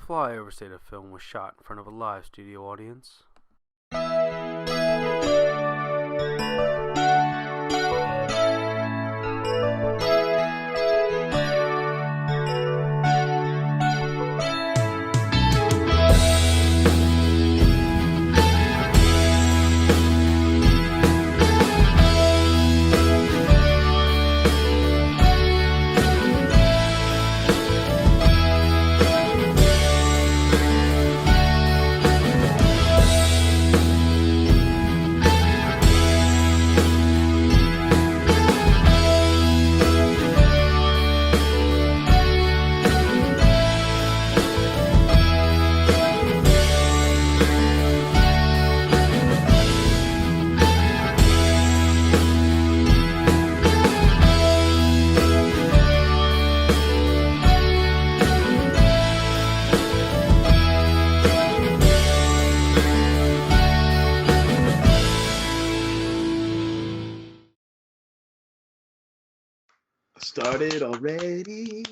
Flyover State of Film was shot in front of a live studio audience. Started already.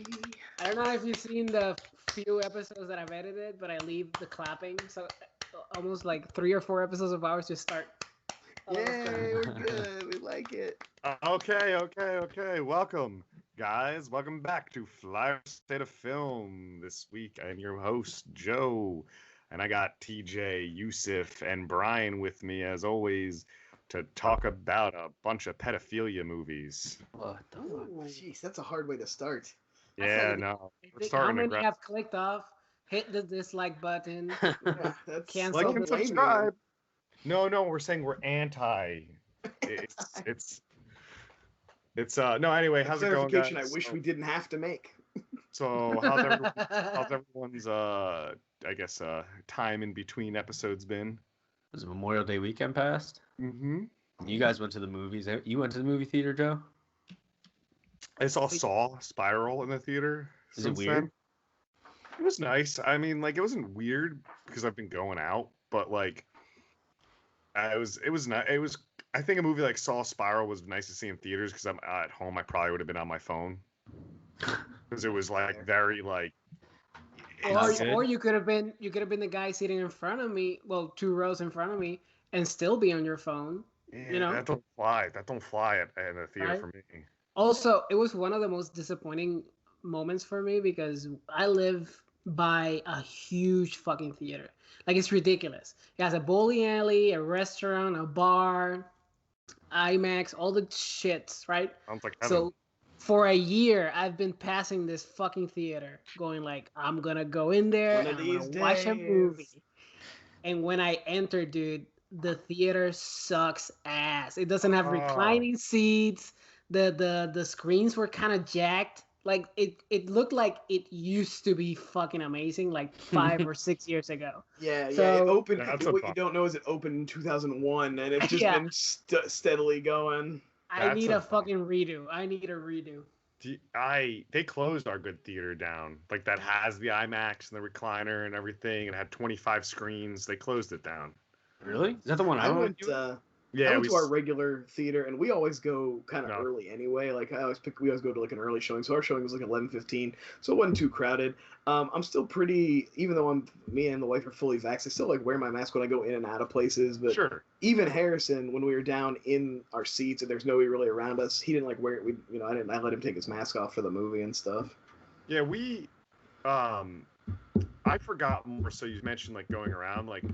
I don't know if you've seen the few episodes that I've edited, but I leave the clapping, so almost like 3 or 4 episodes of ours just start. Yay, we're good. We like it. Okay. Welcome, guys. Welcome back to Flyover State of Film. This week, I'm your host, Joe, and I got TJ, Yusuf, and Brian with me, as always, to talk about a bunch of pedophilia movies. What the fuck? Jeez, that's a hard way to start. Yeah, no. I think how many have clicked off, hit the dislike button, Yeah, that's cancel like and the subscribe. No, we're saying we're anti. It's no. Anyway, how's it going, guys? I wish we didn't have to make. So how's everyone's I guess time in between episodes been? Was it Memorial Day weekend passed? Mm-hmm. You guys went to the movies. You went to the movie theater, Joe? I saw Spiral in the theater. Is it weird? Then. It was nice. I mean, like, it wasn't weird because I've been going out, but like, it was not. It was. I think a movie like Saw Spiral was nice to see in theaters because I'm at home. I probably would have been on my phone because it was like very like. Or you could have been the guy sitting in front of me, well, 2 rows in front of me, and still be on your phone. Yeah, you know, that don't fly. That don't fly in a theater right? for me. Also, it was one of the most disappointing moments for me because I live by a huge fucking theater. Like, it's ridiculous. It has a bowling alley, a restaurant, a bar, IMAX, all the shits, right? Sounds like heaven. So for a year, I've been passing this fucking theater, going like, I'm gonna go in there and I'm gonna watch a movie. And when I enter, dude, the theater sucks ass. It doesn't have reclining seats. The screens were kind of jacked. Like it looked like it used to be fucking amazing, like 5 or 6 years ago. Yeah. So, It opened. Yeah, What you don't know is it opened in 2001, and it's just been steadily going. I need a fucking redo. I need a redo. They closed our good theater down, like that has the IMAX and the recliner and everything, and had 25 screens. They closed it down. Really? Is that the one I went to? Yeah, I went to our regular theater, and we always go kind of early anyway. Like we always go to like an early showing. So our showing was like 11:15, so it wasn't too crowded. I'm still pretty, even though me and the wife are fully vaxxed, I still like wear my mask when I go in and out of places. But sure. Even Harrison, when we were down in our seats and there's nobody really around us, he didn't like wear it. I let him take his mask off for the movie and stuff. Yeah, I forgot more. So you mentioned like going around, like.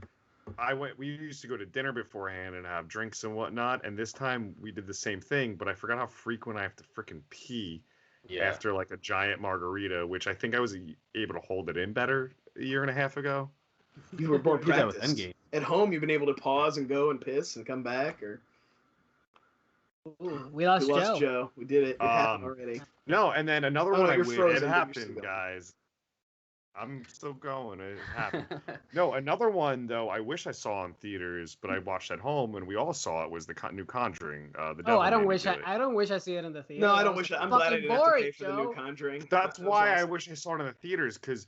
We used to go to dinner beforehand and have drinks and whatnot, and this time we did the same thing, but I forgot how frequent I have to freaking pee after like a giant margarita, which I think I was able to hold it in better a year and a half ago. You were more practiced. At home, you've been able to pause and go and piss and come back, or... Ooh, we lost Joe. We did it. It happened already. No, and then another one it happened, guys. I'm still going. It happened. No, another one though. I wish I saw in theaters, but I watched at home, and we all saw it. Was the new Conjuring? I don't wish I see it in the theater. No, I don't wish. I'm glad I didn't have to pay for the new Conjuring. That's why awesome. I wish I saw it in the theaters, because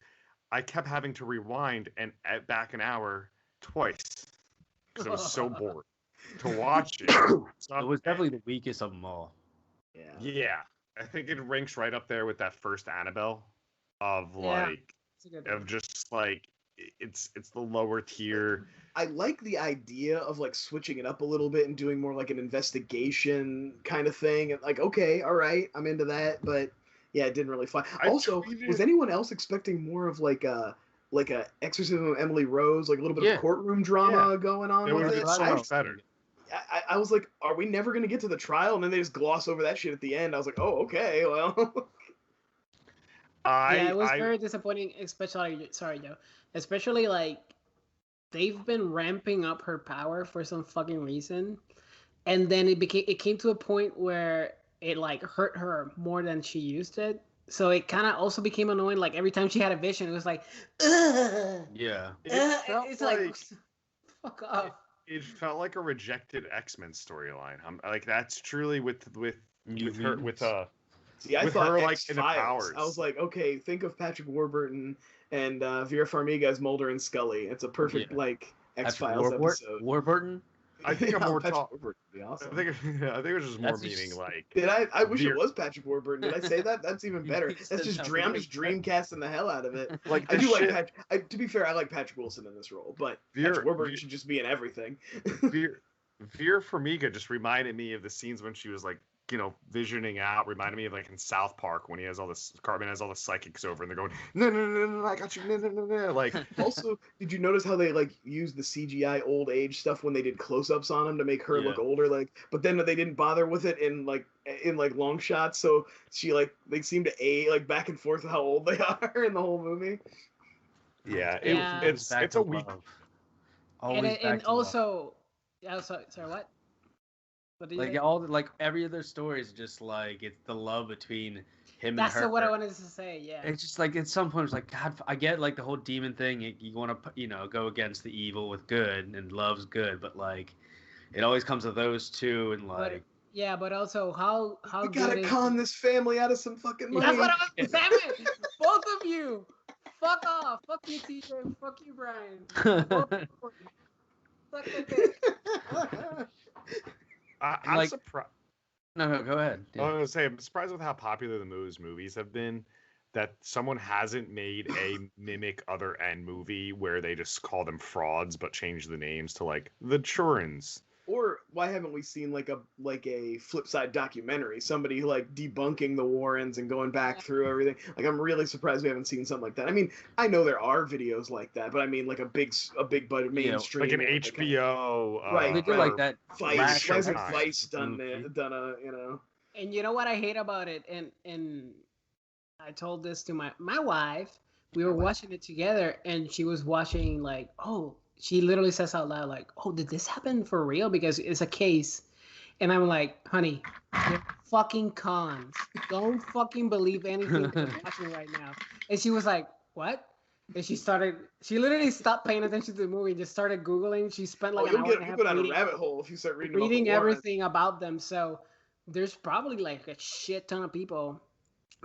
I kept having to rewind and back an hour twice because I was so bored to watch it. It was definitely the weakest of them all. Yeah. I think it ranks right up there with that first Annabelle of like of just like it's the lower tier. I like the idea of like switching it up a little bit and doing more like an investigation kind of thing. And like, okay, all right, I'm into that, but yeah, it didn't really fly. Also, was anyone else expecting more of like a Exorcism of Emily Rose, like a little bit of courtroom drama going on with it? So much better. I was like, are we never gonna get to the trial? And then they just gloss over that shit at the end. I was like, oh, okay, well. Yeah, it was very disappointing, especially especially like they've been ramping up her power for some fucking reason, and then it came to a point where it like hurt her more than she used it. So it kind of also became annoying. Like every time she had a vision, it was like, ugh, yeah, it's like fuck off. It felt like a rejected X-Men storyline. Like that's truly with her with See, I thought X-Files. I was like, okay, think of Patrick Warburton and Vera Farmiga's Mulder and Scully. It's a perfect like X-Files episode. Warburton. I think I'm more talking. Awesome. I think it was just more meaning like. Did I wish it was Patrick Warburton. Did I say that? That's even better. That's just I'm just dreamcasting the hell out of it. Like I do like Patrick. To be fair, I like Patrick Wilson in this role, but Patrick Warburton should just be in everything. Vera Farmiga just reminded me of the scenes when she was like, you know, visioning out. Reminded me of like in South Park when he has all this. Cartman has all the psychics over, and they're going, no, I got you, no. Like, also, did you notice how they like used the CGI old age stuff when they did close-ups on him to make her look older? Like, but then they didn't bother with it in long shots, so she like they seem to age like back and forth with how old they are in the whole movie. Yeah, it's a weak. And also, sorry, what? Like like every other story is just like it's the love between him and her. That's what I wanted to say. Yeah. It's just like at some point it's like God. I get like the whole demon thing. You want to go against the evil with good, and love's good, but like it always comes to those two, and like. But also how we gotta con this family out of some fucking money. That's what I was saying. Both of you. Fuck off. Fuck you, TJ. Fuck you, Brian. Fuck the I'm surprised. No, go ahead. Yeah. I was gonna say I'm surprised with how popular those movies have been. That someone hasn't made a mimic other end movie where they just call them frauds but change the names to like the Churins. Or why haven't we seen like a flip side documentary? Somebody like debunking the Warrens and going back through everything. Like I'm really surprised we haven't seen something like that. I mean, I know there are videos like that, but I mean like a big budget mainstream, like an HBO. Right, they do like that. Vice done a And you know what I hate about it, and I told this to my wife. We were watching it together, and she was watching like, she literally says out loud, like, oh, did this happen for real? Because it's a case. And I'm like, honey, you're fucking cons. Don't fucking believe anything that you're watching right now. And she was like, what? And she literally stopped paying attention to the movie and just started Googling. She spent like an hour and a half down a rabbit hole if you start reading everything about them. So there's probably like a shit ton of people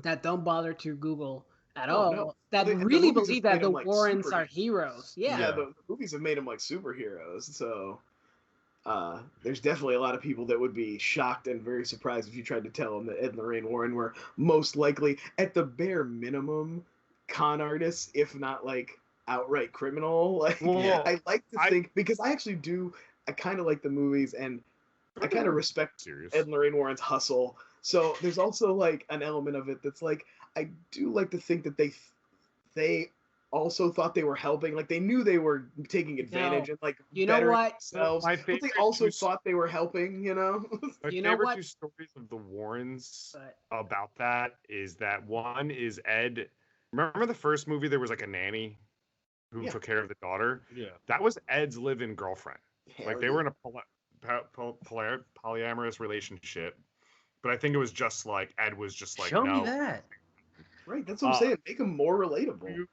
that don't bother to Google at all that really believe that the Warrens are heroes. Yeah, the movies have made them like superheroes. So there's definitely a lot of people that would be shocked and very surprised if you tried to tell them that Ed and Lorraine Warren were most likely, at the bare minimum, con artists, if not like outright criminal. Like, I like to think, because I kind of like the movies and I kind of respect Ed and Lorraine Warren's hustle. So there's also like an element of it that's like, I do like to think that they also thought they were helping. Like they knew they were taking advantage and like bettering themselves. But they also thought they were helping, you know? My favorite two stories of the Warrens about that is that one is Ed. Remember the first movie, there was like a nanny who took care of the daughter? Yeah. That was Ed's live-in girlfriend. Like they were in a polyamorous relationship. But I think it was just like, Ed was just like, Show me that. Right, that's what I'm saying. Make them more relatable.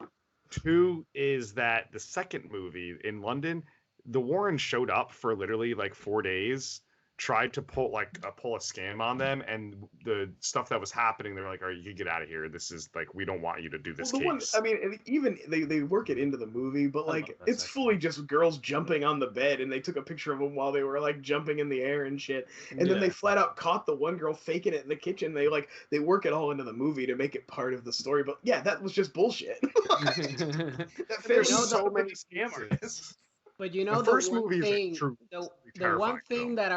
Two is that the second movie in London, the Warrens showed up for literally like 4 days tried to pull a scam on them, and the stuff that was happening, they're like, "All right, you can get out of here. This is like, we don't want you to do this case." I mean, and even they work it into the movie, but like it's fully just girls jumping on the bed, and they took a picture of them while they were like jumping in the air and shit, and then they flat out caught the one girl faking it in the kitchen. They work it all into the movie to make it part of the story, but yeah, that was just bullshit. That There's so many scam artists. But you know, the first one movie thing, is true. The one thing that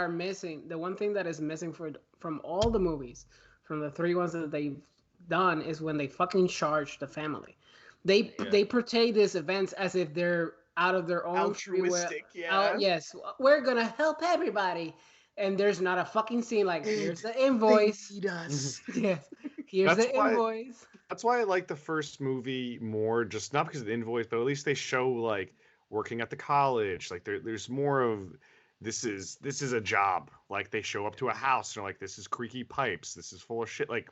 is missing from all the movies, from the 3 ones that they've done, is when they fucking charge the family. They portray these events as if they're out of their own altruistic. Yes, we're gonna help everybody, and there's not a fucking scene like, here's the invoice. They need us. Yes, here's the invoice. That's why I like the first movie more, just not because of the invoice, but at least they show like working at the college, like there's more of this is a job. Like they show up to a house and they're like, this is creaky pipes, this is full of shit. Like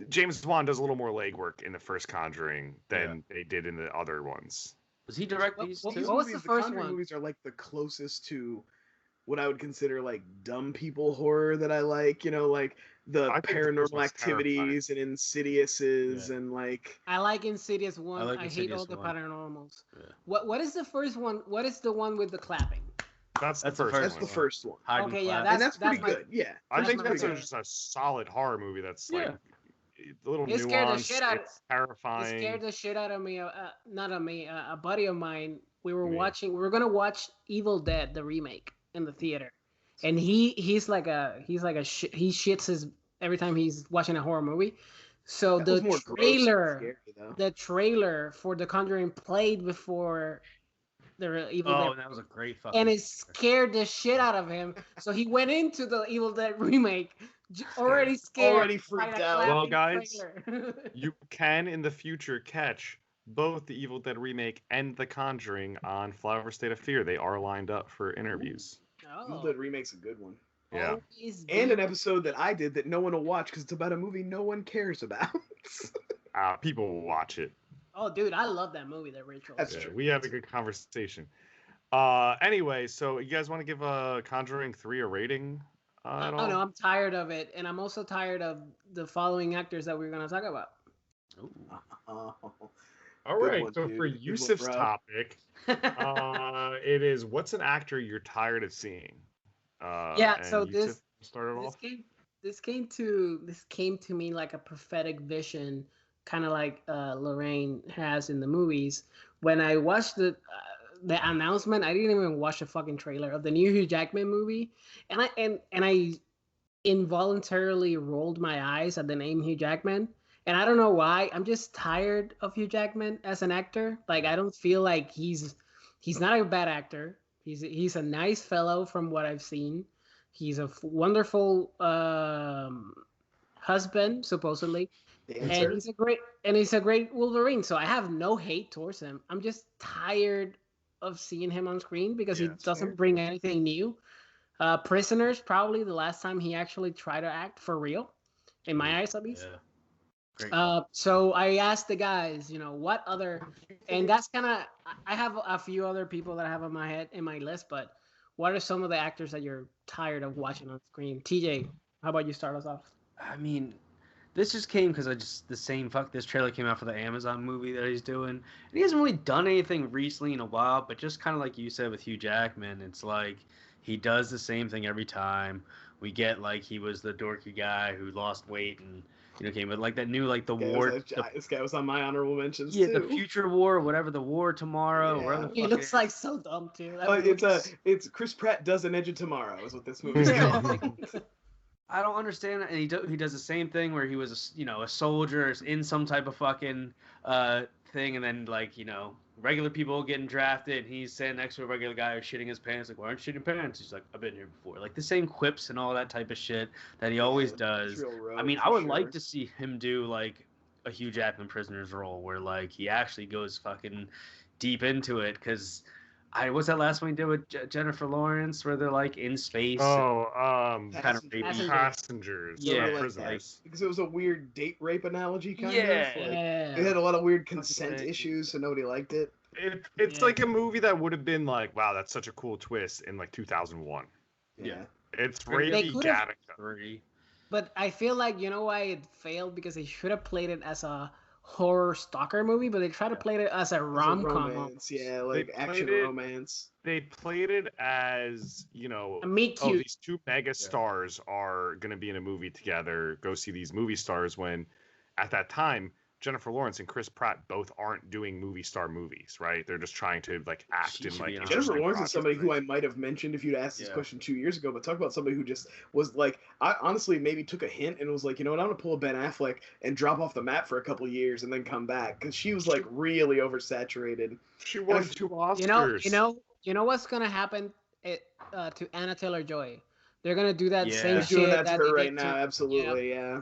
James Wan does a little more legwork in the first Conjuring than they did in the other ones. Was he direct these two? What was the first Conjuring one? movies are like the closest to what I would consider like dumb people horror that I like, like the Paranormal Activities and Insidiouses and like. I like Insidious 1. I hate all the Paranormals. Yeah. What is the first one? What is the one with the clapping? That's the first one. Okay, yeah, that's pretty good. Yeah, I think that's just a solid horror movie. That's like a little nuanced. It's terrifying. It scared the shit out of me. Not of me. A buddy of mine. We were gonna watch Evil Dead, the remake, in the theater, and he shits his every time he's watching a horror movie. So the trailer for The Conjuring played before the Evil Dead. Oh, that was a great fucking. And it scared the shit out of him. So he went into the Evil Dead remake already scared, already freaked out. Well, guys, you can in the future catch both the Evil Dead remake and The Conjuring on Flyover State of Fear. They are lined up for interviews. Evil Dead remake's a good one. Yeah. And an episode that I did that no one will watch because it's about a movie no one cares about. People will watch it. Oh, dude, I love that movie, The Ritual. That's true. We had a good conversation. Anyway, so you guys want to give Conjuring 3 a rating at all? No, I'm tired of it. And I'm also tired of the following actors that we're going to talk about. All right, so for Yusuf's topic, it is, what's an actor you're tired of seeing? So Yusuf, started off. This came to me like a prophetic vision, kind of like Lorraine has in the movies. When I watched the announcement, I didn't even watch the fucking trailer of the new Hugh Jackman movie, and I involuntarily rolled my eyes at the name Hugh Jackman. And I don't know why. I'm just tired of Hugh Jackman as an actor. Like, I don't feel like he's not a bad actor. He's a nice fellow from what I've seen. He's a wonderful husband, supposedly. And he's a great Wolverine. So I have no hate towards him. I'm just tired of seeing him on screen because he doesn't bring anything new. Prisoners, probably the last time he actually tried to act for real, in my eyes at least. Yeah. So I asked the guys, what other, and that's kind of, I have a few other people that I have in my list, but what are some of the actors that you're tired of watching on screen? TJ, how about you start us off? I mean, this just came because this trailer came out for the Amazon movie that he's doing, and he hasn't really done anything recently in a while, but just kind of like you said with Hugh Jackman, it's like he does the same thing every time. We get like he was the dorky guy who lost weight and came with like that new the war. This guy was on my honorable mentions too. Yeah, the future war, whatever, the war tomorrow. Yeah. He looks like so dumb too. It's Chris Pratt does an Edge of Tomorrow is what this movie's called. I don't understand, and he does the same thing where he was a soldier in some type of fucking thing, and then regular people getting drafted, and he's standing next to a regular guy who's shitting his pants. Like, why aren't you shitting pants? He's like, I've been here before. Like the same quips and all that type of shit that he always does. I mean, I would like to see him do like a Hugh Jackman Prisoner's role where like he actually goes fucking deep into it. Because what's that last one he did with Jennifer Lawrence where they're like in space? Kind of passengers. Yeah, prisoners. Because it was a weird date rape analogy kind of. Yeah. It had a lot of weird consent issues, so nobody liked it. It's like a movie that would have been like, wow, that's such a cool twist in like 2001. Yeah. It's They Reilly could've- Gattaca. 3. But I feel like, you know why it failed? Because they should have played it as a horror stalker movie, but they tried to play it as a It's a rom-com. romance, yeah, like They action played it- romance. They played it as, A meet oh, cute. these two mega stars are going to be in a movie together. Go see these movie stars, when at that time, Jennifer Lawrence and Chris Pratt both aren't doing movie star movies, right? They're just trying to like act She in should like be on Jennifer interesting Lawrence is projects. somebody who I might have mentioned if you'd asked this question 2 years ago, but talk about somebody who just was like, I honestly maybe took a hint and was like, you know what, I'm gonna pull a Ben Affleck and drop off the map for a couple years and then come back, because she was like really oversaturated. She won 2 Oscars. You know what's gonna happen to Anna Taylor-Joy? They're gonna do that Yeah. same They're shit doing that to that her they right did now, absolutely, yeah.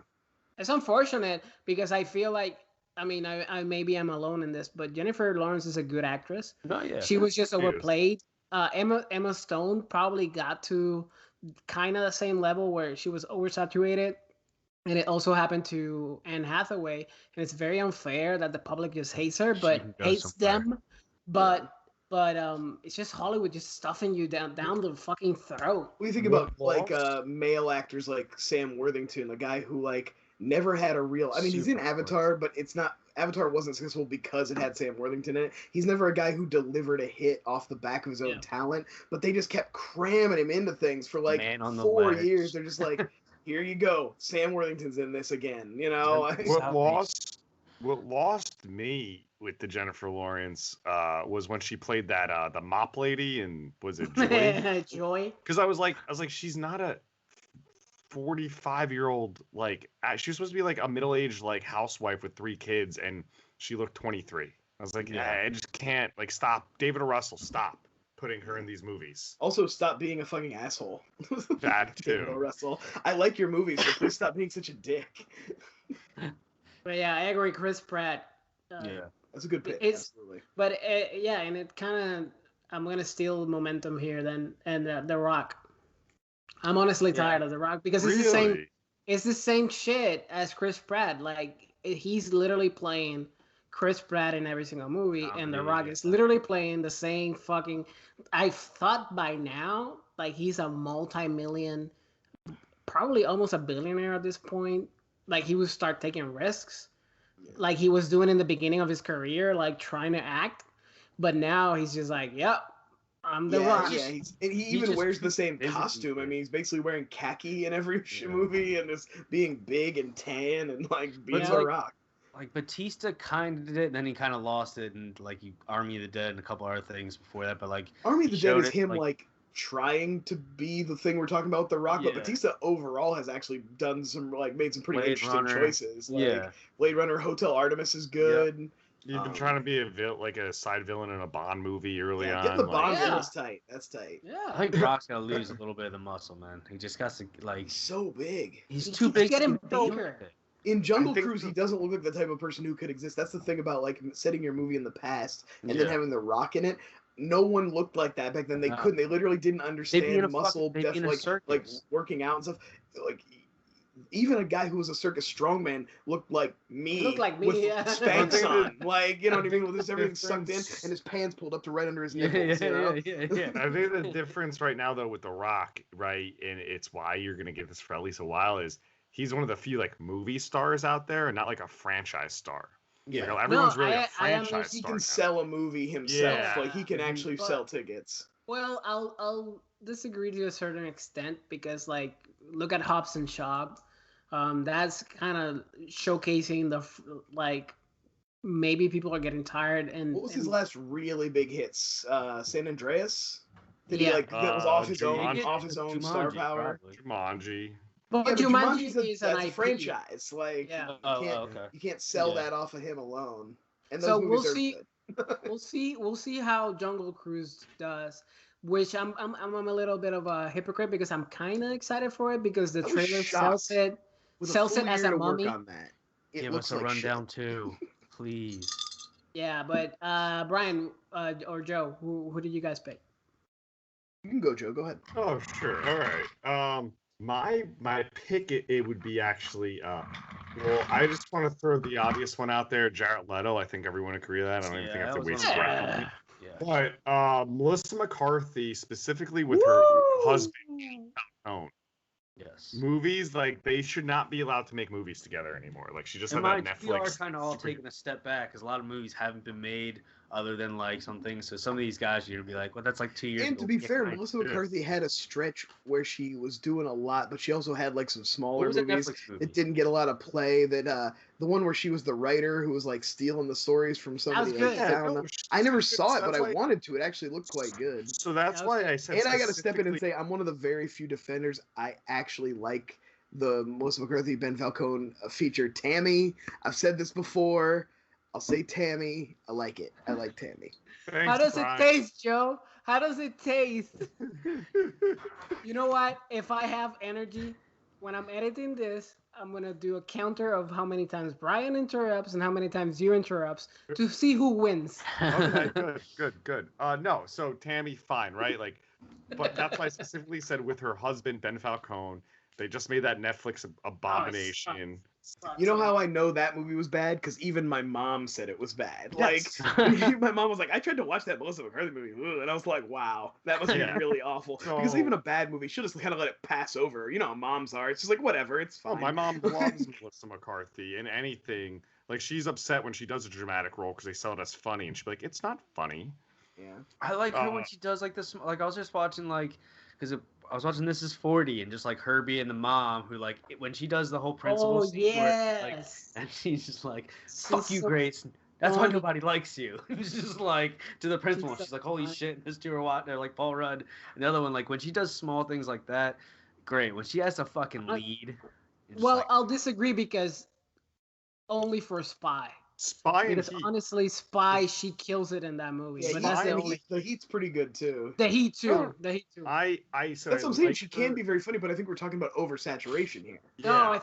It's unfortunate because I feel like, I mean, I maybe I'm alone in this, but Jennifer Lawrence is a good actress. No, yeah. She was just She is. overplayed. Emma Stone probably got to kind of the same level where she was oversaturated, and it also happened to Anne Hathaway. And it's very unfair that the public just hates her, She but can go hates somewhere. them. But it's just Hollywood just stuffing you down the fucking throat. What do you think What about like lost? male actors like Sam Worthington, a guy who like never had a real, I mean, he's in Super Avatar, but it's not, Avatar wasn't successful because it had Sam Worthington in it. He's never a guy who delivered a hit off the back of his own Yeah. talent, but they just kept cramming him into things for like Man on the 4 ledge. years. They're just like, here you go, Sam Worthington's in this again, you know? What lost me with the Jennifer Lawrence was when she played that the mop lady, and was it Joy? Joy. Because I was like, she's not a 45-year-old, like she was supposed to be like a middle-aged like housewife with 3 kids, and she looked 23. I was like, Yeah. I just can't, like, stop. David O. Russell, stop putting her in these movies. Also, stop being a fucking asshole. That David O. too. Russell. I like your movies, so please stop being such a dick. But yeah, I agree. Chris Pratt. Yeah. That's a good pick, It's- absolutely. But yeah, and it kind of, I'm gonna steal momentum here then, and The Rock. I'm honestly tired of The Rock because it's the same. Really? It's the same shit as Chris Pratt. Like he's literally playing Chris Pratt in every single movie, and The Rock is literally playing the same fucking. I thought by now, like he's a multi-million, probably almost a billionaire at this point. Like he would start taking risks, like he was doing in the beginning of his career, like trying to act. But now he's just like, yep, I'm The Rock. Yeah, he even just wears the same physically costume. I fit. mean, he's basically wearing khaki in every Yeah. movie, and is being big and tan and like being Yeah, The like- Rock. Like Batista kind of did it, and then he kind of lost it, and like Army of the Dead and a couple other things before that. But like Army of the Dead showed is it, him like- like trying to be the thing we're talking about with The Rock, but Yeah. Batista overall has actually done some like made some pretty Blade interesting Runner. choices. Like, Yeah. Blade Runner, Hotel Artemis is good. You've been trying to be like a side villain in a Bond movie early Yeah, on. getting the like- Bond Yeah. villain's tight. That's tight. Yeah. I think Rock's gonna lose a little bit of the muscle, man. He just got to like He's so big. he's He too keeps big. getting to do bigger. it. In Jungle I think Cruise, he doesn't look like the type of person who could exist. That's the thing about like setting your movie in the past and then Yeah. having The Rock in it. No one looked like that back then. They No. couldn't. They literally didn't in a understand muscle, they'd be in a like circus. working out and stuff. Like even a guy who was a circus strongman looked like me. Looked like me, with yeah. Spanx I think on. Like you know what I mean? With this everything difference- sucked in and his pants pulled up to right under his Yeah, nipples. You know? yeah. I think the difference right now, though, with The Rock, right, and it's why you're going to get this for at least a while, is he's one of the few like movie stars out there, and not like a franchise star. Yeah. You know, everyone's really I a franchise He star. can now. sell a movie himself. Yeah. Like he can actually But- sell tickets. Well, I'll disagree to a certain extent because like look at Hobbs and Shaw. That's kind of showcasing the like maybe people are getting tired and What was his and- last really big hits? San Andreas? Did he Yeah. like that was off his own Jumanji. star power? Probably. Jumanji. But Yeah, but Jumanji Jumanji's is an that's a IP. franchise. Like Yeah. Okay. you can't sell Yeah. that off of him alone. And those So movies we'll are see. good. We'll see how Jungle Cruise does. Which I'm a little bit of a hypocrite because I'm kind of excited for it because the I was trailer sells shocked. it. With sells full it as year a to work mummy. on that. It Give looks us a like shit. rundown too, please. Yeah, but Brian or Joe, who did you guys pick? You can go, Joe. Go ahead. Oh, sure. All right. My pick it would be actually well, I just want to throw the obvious one out there, Jared Leto. I think everyone agree with that. I don't even think I have to waste was breath. on my- But Melissa McCarthy, specifically with her husband, Falcone. Yes. Movies, like, they should not be allowed to make movies together anymore. Like, she just had that We are Netflix. kind of all taking a step back because a lot of movies haven't been made other than like something. So some of these guys, you're gonna be like, well, that's like 2 years And ago. to be Yeah, fair, kind of. Melissa McCarthy had a stretch where she was doing a lot, but she also had like some What smaller was that movies Netflix movie? that didn't get a lot of play. That the one where she was the writer who was like stealing the stories from somebody. was Like, good. found them. I never saw it, but I wanted to. It actually looked quite good. So that's why I said. And I got to step in and say, I'm one of the very few defenders. I actually like the Melissa McCarthy Ben Falcone feature. Tammy, I've said this before. I'll say Tammy. I like it. I like Tammy. Thanks, How does Brian. it taste, Joe? How does it taste? You know what? If I have energy, when I'm editing this, I'm gonna do a counter of how many times Brian interrupts and how many times you interrupts to see who wins. Okay, good. No, so Tammy, fine, right? Like, but that's why I specifically said with her husband Ben Falcone, they just made that Netflix abomination. You know how I know that movie was bad? Because even my mom said it was bad. Yes. Like, my mom was like, I tried to watch that Melissa McCarthy movie, and I was like, wow, that must be really awful. So- because even a bad movie, she'll just kind of let it pass over. You know how moms are. It's just like, whatever, it's Oh, fine. my mom loves Melissa McCarthy and anything. Like, she's upset when she does a dramatic role because they sell it as funny, and she'll be like, it's not funny. Yeah. I like her when she does like this. Like I was just watching I was watching This Is 40 and just like her being the mom who like when she does the whole principal scene where, like, yes. and she's just like, fuck She's you, so Grace. That's why funny. nobody likes you. It was just like to the principal. so She's like, holy funny. shit, this Stuart Watt, they're like Paul Rudd. And the other one, like when she does small things like that, great. When she has to fucking lead. it's just Well, like, I'll disagree because only for Spy. Spy and Because Heat. honestly, Spy, she kills it in that movie. Yeah, but that's the and only. the Heat's pretty good too. The Heat too. Sure. The Heat too. So That's what I'm I saying. like She her- can be very funny, but I think we're talking about oversaturation here. No, I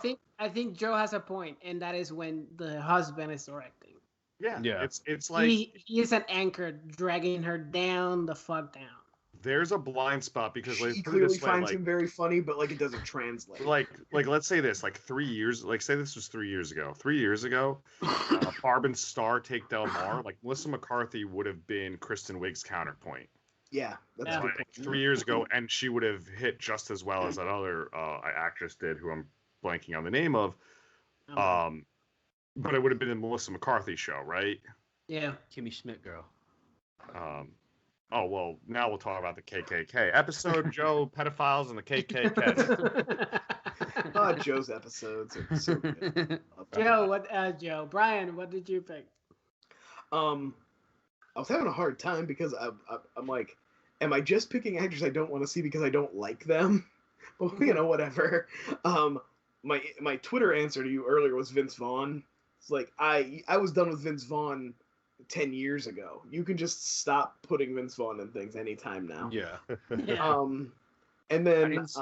think Joe has a point, and that is when the husband is directing. Yeah. Yeah. It's like He is an anchor dragging her down the fuck down. there's a blind spot because like She put it clearly this way, finds like, him very funny, but like it doesn't translate. like let's say this, like 3 years, like say this was 3 years ago. 3 years ago, Barb and Star Take Del Mar, like Melissa McCarthy would have been Kristen Wiig's counterpoint. Yeah, that's Yeah. a good Like point. 3 years ago, and she would have hit just as well as that other actress did, who I'm blanking on the name of. But it would have been a Melissa McCarthy show, right? Yeah. Kimmy Schmidt girl. Oh, well, now we'll talk about the KKK. Episode, Joe, pedophiles and the KKK. Oh, Joe's episodes are so good. Joe, Brian, what did you pick? I was having a hard time because I'm like, am I just picking actors I don't want to see because I don't like them? But you know, whatever. My Twitter answer to you earlier was Vince Vaughn. It's like I was done with Vince Vaughn 10 years ago. You can just stop putting Vince Vaughn in things anytime now. Yeah. Yeah. And then I didn't see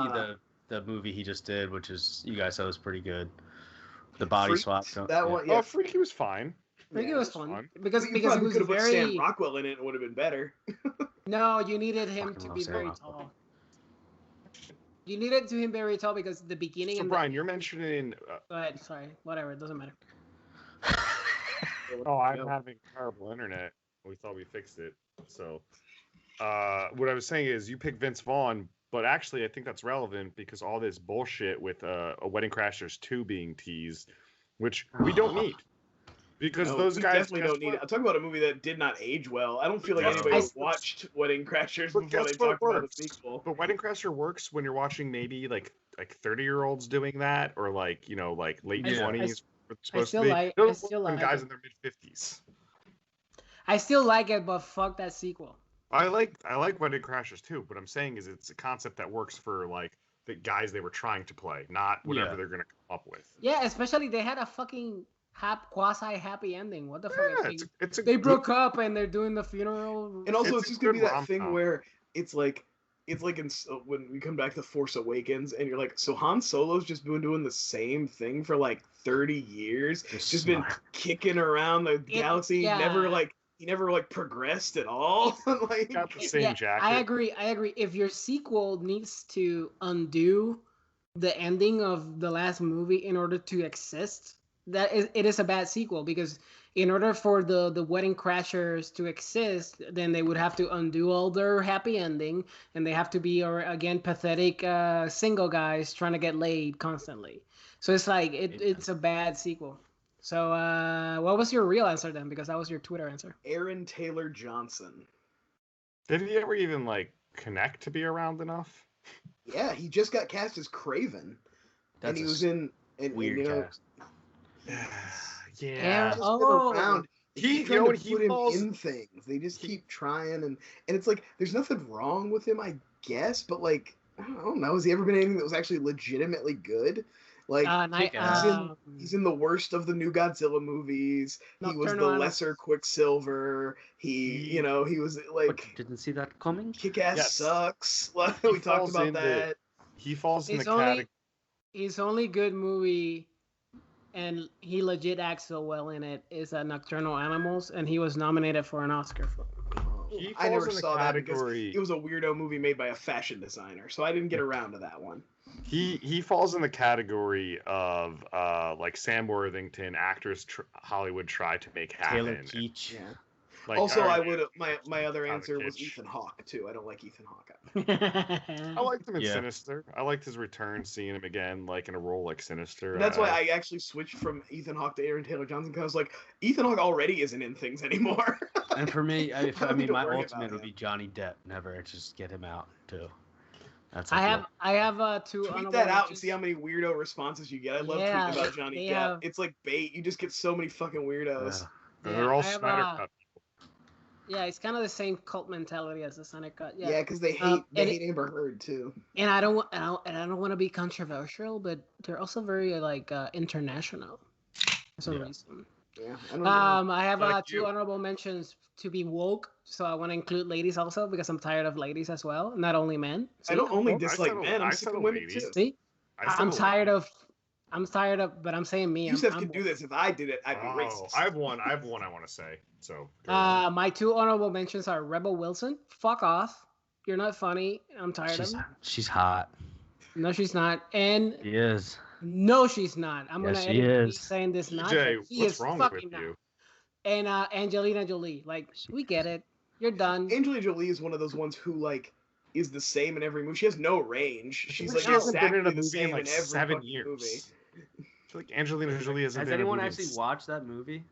the movie he just did, which is you guys said was pretty good. The body Freaks, swap. that one, yeah. Oh, Freaky was fine. I think it was fun fun. because You it probably was could have put very. Sam Rockwell in it and it would have been better. No, you needed him Fucking to love be Sam very Rockwell. tall. You needed to him very tall because the beginning. So, and Brian, you're mentioning. Go ahead. Sorry. Whatever. It doesn't matter. Oh, I'm having terrible internet. We thought we fixed it. So, what I was saying is you pick Vince Vaughn, but actually I think that's relevant because all this bullshit with a Wedding Crashers 2 being teased, which we don't need. Because No, those we guys definitely don't need it. I'm talking about a movie that did not age well. I don't feel like anybody watched Wedding Crashers But before they guess what talked about the works? sequel. But Wedding Crasher works when you're watching maybe like 30-year-olds doing that, or like like late Yeah. 20s. still like- I still when like guys it. in their mid-50s. I still like it, but fuck that sequel. I like Wedding Crashers too, but I'm saying is it's a concept that works for like the guys they were trying to play, not whatever Yeah. they're gonna come up with. Yeah, especially they had a fucking quasi happy ending. What the fuck? Yeah, it's a They good- broke up and they're doing the funeral. And also, It's it's a just gonna good be that thing rom-com. where it's like when we come back to Force Awakens, and you're like, so Han Solo's just been doing the same thing for like 30 years, just been kicking around the galaxy, yeah. he never progressed at all. Like, got the same jacket. I agree. If your sequel needs to undo the ending of the last movie in order to exist, it is a bad sequel because in order for the Wedding Crashers to exist, then they would have to undo all their happy ending, and they have to be, or again, pathetic single guys trying to get laid constantly. So it's like it's a bad sequel. So what was your real answer then? Because that was your Twitter answer. Aaron Taylor Johnson. Did he ever even like connect to be around enough? Yeah, he just got cast as Craven, and he was in weird cast. Yeah. Just been around. He put him falls in things. They just keep trying, and it's like there's nothing wrong with him, I guess, but like I don't know. Has he ever been anything that was actually legitimately good? Like he's in the worst of the new Godzilla movies. He was the lesser Quicksilver. He was like didn't see that coming. Kick-Ass sucks. We talked about that. He falls in the category. His only good movie, and he legit acts so well in it, is Nocturnal Animals, and he was nominated for an Oscar for it. I never saw that because it was a weirdo movie made by a fashion designer, so I didn't get around to that one. He falls in the category of like Sam Worthington, actors Hollywood tried to make happen. Taylor Keach. Yeah. Like, also, I would my other answer was Ethan Hawke too. I don't like Ethan Hawke. I liked him in Sinister. I liked his return, seeing him again, like in a role like Sinister. That's why I actually switched from Ethan Hawke to Aaron Taylor Johnson, because I was like, Ethan Hawke already isn't in things anymore. And for me, I mean, my ultimate would be Johnny Depp. Never just get him out too. That's I have two. Tweet that out and see how many weirdo responses you get. I love tweeting about Johnny Depp. It's like bait. You just get so many fucking weirdos. Yeah. They're all Snyder Cut. Yeah, it's kind of the same cult mentality as the Sonic Cut. Yeah, because they hate Amber Heard too. And I don't want to be controversial, but they're also very like international for some reason. Yeah, I don't know. I have two honorable mentions to be woke, so I want to include ladies also because I'm tired of ladies as well, not only men. See, I don't only dislike men. I'm sick of women too. See, I'm tired of, but I'm saying me. Yusef can do this. If I did it, I'd be racist. I have one I want to say. So. My two honorable mentions are Rebel Wilson. Fuck off. You're not funny. I'm tired of it. She's hot. No, she's not. And she is. No, she's not. I'm gonna edit me saying this. Jay, what's wrong with you? And Angelina Jolie. Like, we get it. You're done. Angelina Jolie is one of those ones who like is the same in every movie. She has no range. She's like exactly the same in every 7 years. movie. I feel like Angelina Jolie hasn't been in a movie. Has anyone actually watched that movie?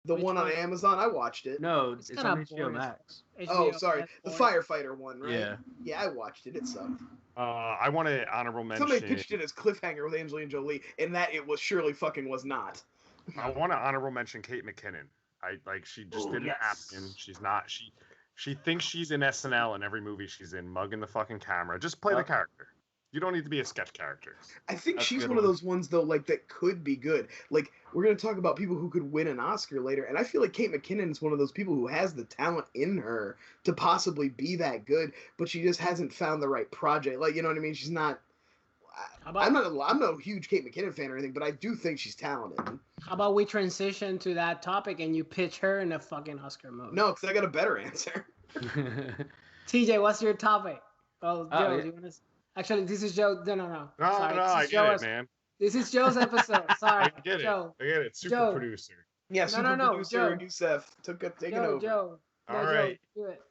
The one on Amazon, I watched it. No, it's on HBO Max. Oh, sorry. The firefighter one, right? Yeah. Yeah, I watched it. It sucked. I want to honorable mention. Somebody pitched it as Cliffhanger with Angelina Jolie, and that it was surely fucking was not. I want to honorable mention Kate McKinnon. She just didn't happen. She's not. She thinks she's in SNL in every movie she's in, mugging the fucking camera. Just play the character. You don't need to be a sketch character. I think she's one of those ones though, like that could be good. Like we're gonna talk about people who could win an Oscar later, and I feel like Kate McKinnon is one of those people who has the talent in her to possibly be that good, but she just hasn't found the right project. Like, you know what I mean? She's not. I'm not a huge Kate McKinnon fan or anything, but I do think she's talented. How about we transition to that topic and you pitch her in a fucking Oscar movie? No, because I got a better answer. TJ, what's your topic? Oh, Joe, do you want to? Actually, this is Joe. No. Sorry, I get it, man. This is Joe's episode. Sorry, I get it. Joe. I get it. Super producer. Yeah, super producer. Joe. Yusef taking over. Joe. All right. Joe, do it.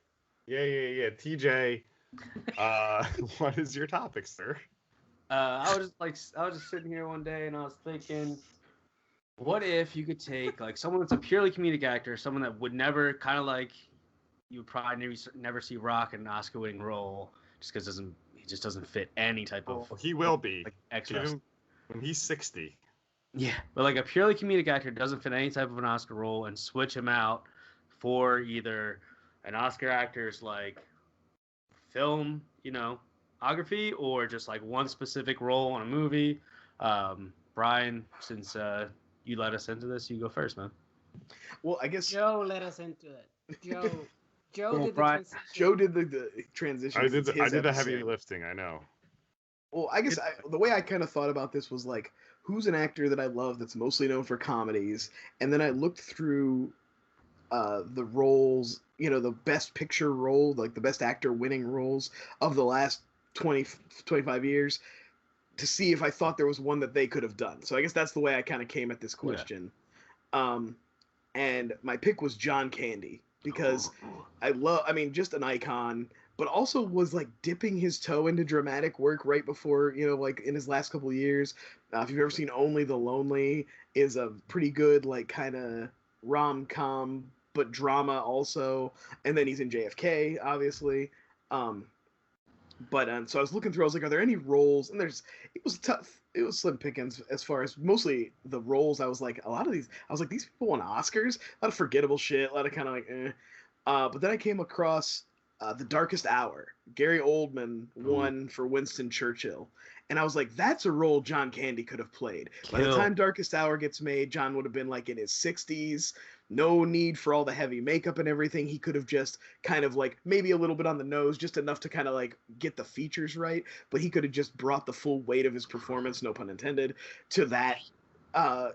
Yeah. TJ, what is your topic, sir? I was just sitting here one day and I was thinking, what if you could take like someone that's a purely comedic actor, someone that would never kind of like you would probably never see Rock in an Oscar-winning role just because he just doesn't fit any type of. He will be like extras when he's 60. Yeah, but like a purely comedic actor doesn't fit any type of an Oscar role, and switch him out for either an Oscar actor's like film, ography, or just like one specific role in a movie. Brian, since you let us into this, you go first, man. Well, I guess Joe let us into it. Joe did the transition. Joe did the transition. I did the heavy lifting. I know. Well, I guess the way I kind of thought about this was like, who's an actor that I love that's mostly known for comedies? And then I looked through the roles, the best picture role, like the best actor winning roles of the last 25 years to see if I thought there was one that they could have done. So I guess that's the way I kind of came at this question. and my pick was John Candy because just an icon, but also was like dipping his toe into dramatic work right before, like in his last couple of years. If you've ever seen Only the Lonely, is a pretty good like kind of rom-com but drama also, and then he's in JFK obviously. So I was looking through. I was like, are there any roles? And it was tough. It was slim pickings as far as mostly the roles. I was like, a lot of these. I was like, these people won Oscars. A lot of forgettable shit. A lot of kind of like, eh. But then I came across The Darkest Hour. Gary Oldman won for Winston Churchill, and I was like, that's a role John Candy could have played. By the time Darkest Hour gets made, John would have been like in his 60s. No need for all the heavy makeup and everything. He could have just kind of like maybe a little bit on the nose, just enough to kind of like get the features right. But he could have just brought the full weight of his performance, no pun intended, to that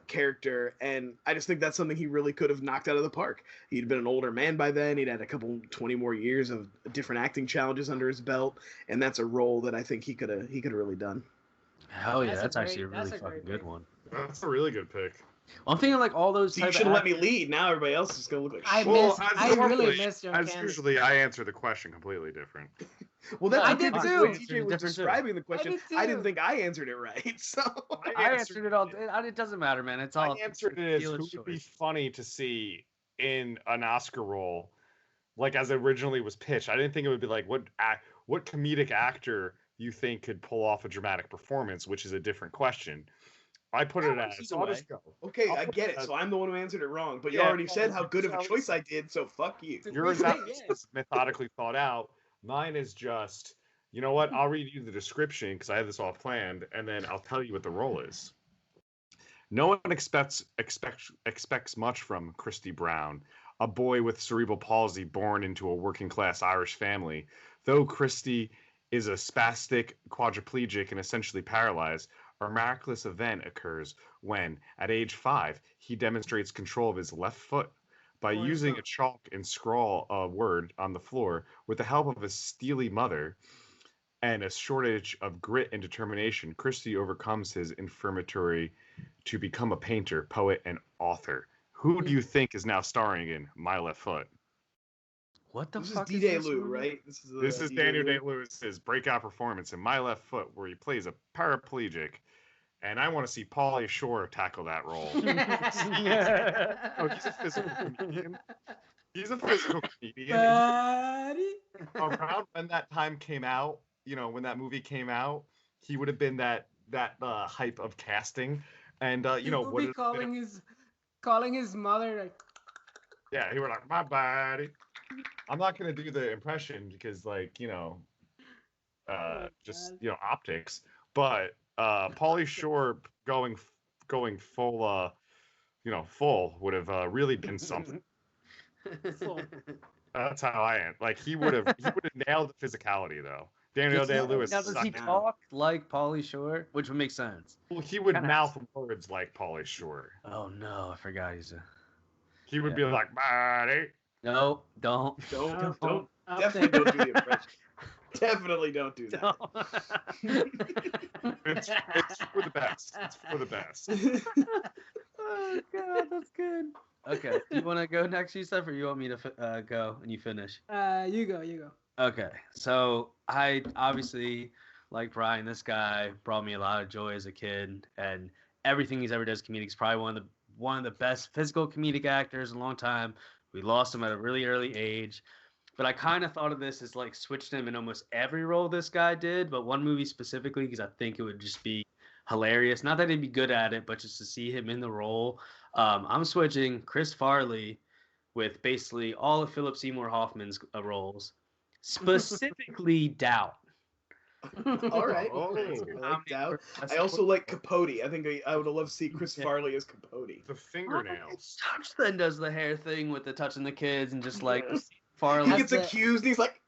character. And I just think that's something he really could have knocked out of the park. He'd been an older man by then. He'd had 20 more years of different acting challenges under his belt. And that's a role that I think he could have really done. Hell yeah, that's actually a really fucking good one. That's a really good pick. Well, I'm thinking like all those. You should have let me lead. Now everybody else is gonna look like shit. I really missed John Candy. Usually, I answer the question completely different. Well, that's I did too. TJ was describing the question. I didn't think I answered it right. So I answered it all. It doesn't matter, man. It's all. I answered it as who would be funny to see in an Oscar role, like as it originally was pitched. I didn't think it would be like what comedic actor you think could pull off a dramatic performance, which is a different question. I put it as. So I'll just go. Okay, I get it. So I'm the one who answered it wrong, but you already said how good of a choice I did. So fuck you. Yours is methodically thought out. Mine is just, you know what? I'll read you the description because I have this all planned, and then I'll tell you what the role is. No one expects much from Christy Brown, a boy with cerebral palsy born into a working-class Irish family. Though Christy is a spastic quadriplegic and essentially paralyzed, a miraculous event occurs when, at age 5, he demonstrates control of his left foot. By using a chalk and scrawl a word on the floor with the help of his steely mother and a shortage of grit and determination, Christy overcomes his infirmity to become a painter, poet, and author. Who do you think is now starring in My Left Foot? What the fuck is this? Lou, right? This is Daniel Day-Lewis's breakout performance in My Left Foot, where he plays a paraplegic. And I want to see Pauly Shore tackle that role. He's a physical comedian. Around when that time came out, when that movie came out, he would have been that hype of casting. And what be calling his mother like. Yeah, he was like, my body. I'm not gonna do the impression because optics, but. Pauly Shore going full, full would have really been something. That's how I am. Like he would have nailed the physicality though. Daniel Day-Lewis. Now does he talk like Pauly Shore, which would make sense? Well, he would mouth words like Pauly Shore. Oh no, I forgot He would be like, "Buddy." No, don't. Definitely don't do the impression. Definitely don't do that. It's for the best. It's for the best. Oh god, that's good. Okay, you want to go next, Yusuf, or you want me to go and you finish? You go. Okay, so I obviously, like Brian, this guy brought me a lot of joy as a kid, and everything he's ever done as comedic is probably one of the best physical comedic actors in a long time. We lost him at a really early age. But I kind of thought of this as like switched him in almost every role this guy did, but one movie specifically because I think it would just be hilarious. Not that he'd be good at it, but just to see him in the role. I'm switching Chris Farley with basically all of Philip Seymour Hoffman's roles, specifically Doubt. All right. I like Doubt. I also like Capote. I think I would have loved to see Chris Farley as Capote. The fingernails. Touch then does the hair thing with the touching the kids and just like Farley. He gets accused and he's like,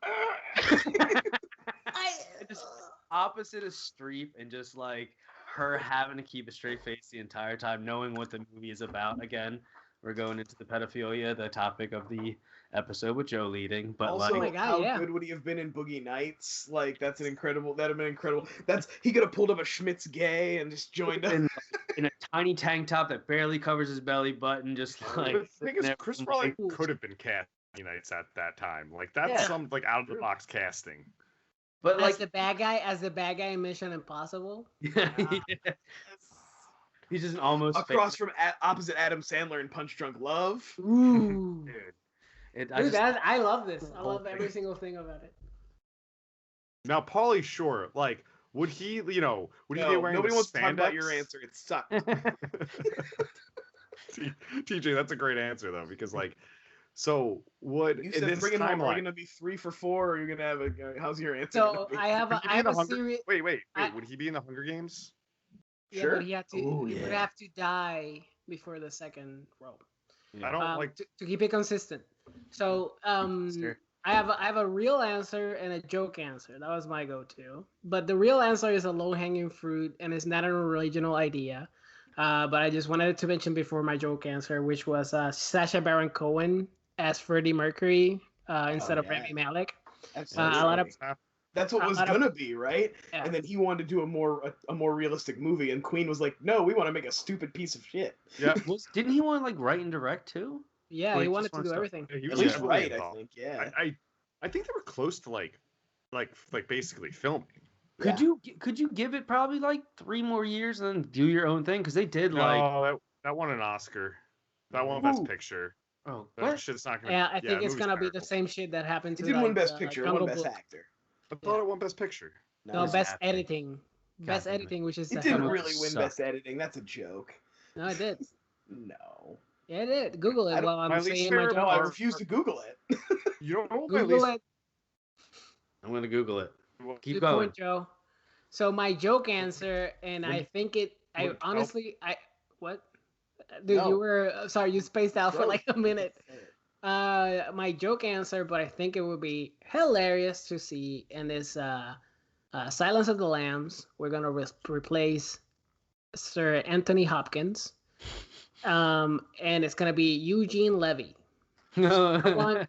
just opposite of Streep and just like her having to keep a straight face the entire time, knowing what the movie is about. Again, we're going into the pedophilia, the topic of the episode with Joe leading. But also, Oh my God, how yeah. good would he have been in Boogie Nights? Like, that'd have been incredible. He could have pulled up a Schmitz Gay and just joined up. in a tiny tank top that barely covers his belly button, just like. The thing is, Chris Farley could have been cast Nights at that time. Like that's some like out of the box casting. But as the bad guy in Mission Impossible. Yeah. He's just an almost across from opposite Adam Sandler in Punch Drunk Love. Ooh. Dude. I love this. I love every single thing about it. Now, Paulie Shore, like, would he be wearing nobody wants to talk about spandex? your answer. It sucked. TJ, that's a great answer though, because like, so would You in said this bring it home. Are you timeline? gonna be 3 for 4, or are you gonna have a? How's your answer? So gonna be? I have a series. Wait. Would he be in the Hunger Games? Yeah, Sure. but he had to. He would have to die before the second row. I don't like. to keep it consistent. So Sure. I have a real answer and a joke answer. That was my go-to. But the real answer is a low-hanging fruit, and it's not an original idea. But I just wanted to mention before my joke answer, which was Sacha Baron Cohen as Freddie Mercury instead of Rami Malek. That's what was gonna be, right? Yeah. And then he wanted to do a more realistic movie, and Queen was like, "No, we want to make a stupid piece of shit." Yeah. Didn't he want to like write and direct too? Yeah, Or he he wanted just to do wanted everything. He At was least heavily right, I involved. think. Yeah. I think they were close to like basically filming. Could you give it probably like 3 more years and then do your own thing? Because they did like. No, that won an Oscar. That won Best Picture. Oh, That what? shit's not gonna. Yeah, I think it's movie's gonna be the terrible. same shit that happened It to. didn't win like, Best Picture. It won Jungle Best Book. Actor. I thought it won Best Picture. No, it's best happening. editing. Best damn it. editing, which is It the didn't hell- really win suck. Best Editing. That's a joke. No, it did. No. Yeah, it did. Google I it don't- while I'm my least saying my favorite joke. No, I Or- refuse to Google it. You don't know my Google least. it. I'm gonna Google it. Keep Good going. point, Joe. So my joke answer, and I think it. I What- honestly, what? Dude, No. you were sorry. You spaced out for Go. like a minute. My joke answer, but I think it would be hilarious to see in this Silence of the Lambs. We're gonna replace Sir Anthony Hopkins, and it's gonna be Eugene Levy. I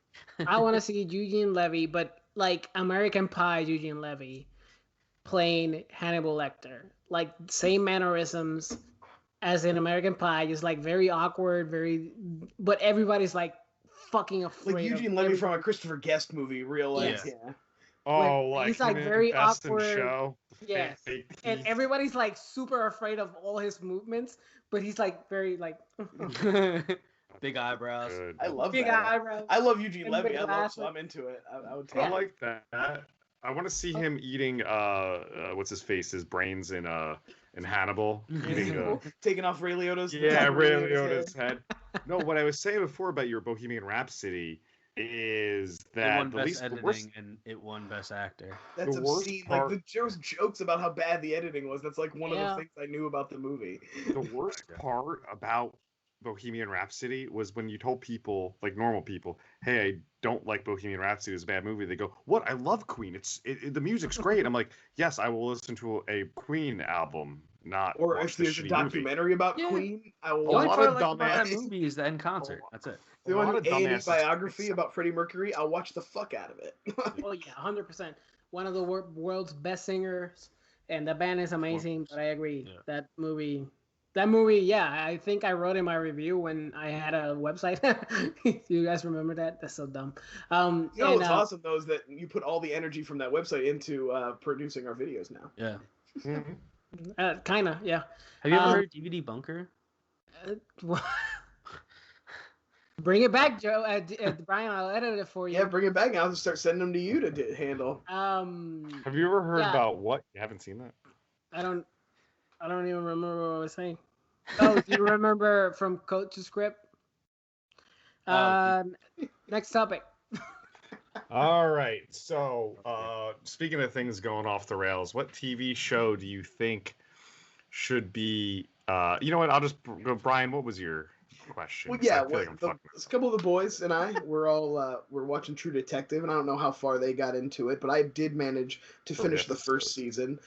want to see Eugene Levy, but like American Pie Eugene Levy playing Hannibal Lecter, like same mannerisms as in American Pie, just like very awkward, but everybody's like fucking afraid. Like Eugene Levy from a Christopher Guest movie, real life. Yes. Yeah. Oh, Like, like he's, like, him in very Best in awkward. Show. Yes. Fake And teeth. everybody's like super afraid of all his movements, but he's like very like Big eyebrows. Good. I love big that. eyebrows. I love Eugene And Levy. big So glasses. I'm into it. I would take I it. like that. I want to see him eating what's his face, his brains in Hannibal. Eating Taking off Ray Liotta's. Ray head. Liotta's head. No, what I was saying before about your Bohemian Rhapsody is It that won the best least the editing worst. and it won best actor. That's The worst obscene. part- Like there was jokes about how bad the editing was. That's like one of Yeah. the things I knew about the movie. The worst part about Bohemian Rhapsody was when you told people, like normal people, "Hey, I don't like Bohemian Rhapsody. It's a bad movie." They go, "What? I love Queen. The music's great." I'm like, "Yes, I will listen to a Queen album, not Or watch if the there's a shitty documentary about Yeah. Queen, I will The only lot part I of like about that dumbass- movie is the end concert. That's it. The A lot one of A&E dumbasses. biography about Freddie Mercury, I'll watch the fuck out of it. Oh yeah, 100%. One of the world's best singers, and the band is amazing. But I agree, Yeah. that movie, yeah, I think I wrote in my review when I had a website. You guys remember that? That's so dumb. You know and, what's awesome though is that you put all the energy from that website into producing our videos now. Yeah. Mhm. Kinda, yeah. Have you ever Um, heard DVD Bunker? Bring it back, Joe. Brian, I'll edit it for you. Yeah, bring it back. I'll just start sending them to you to handle. Have you ever heard Yeah. about what? You haven't seen that? I don't even remember what I was saying. Oh, do you remember from Code to Script? Next topic. All right. So, speaking of things going off the rails, what TV show do you think should be? You know what? I'll just go. Brian, what was your question? Well, 'Cause I yeah, feel like I'm fucking a couple of the boys and I, we're all we're watching True Detective, and I don't know how far they got into it, but I did manage to finish the first season.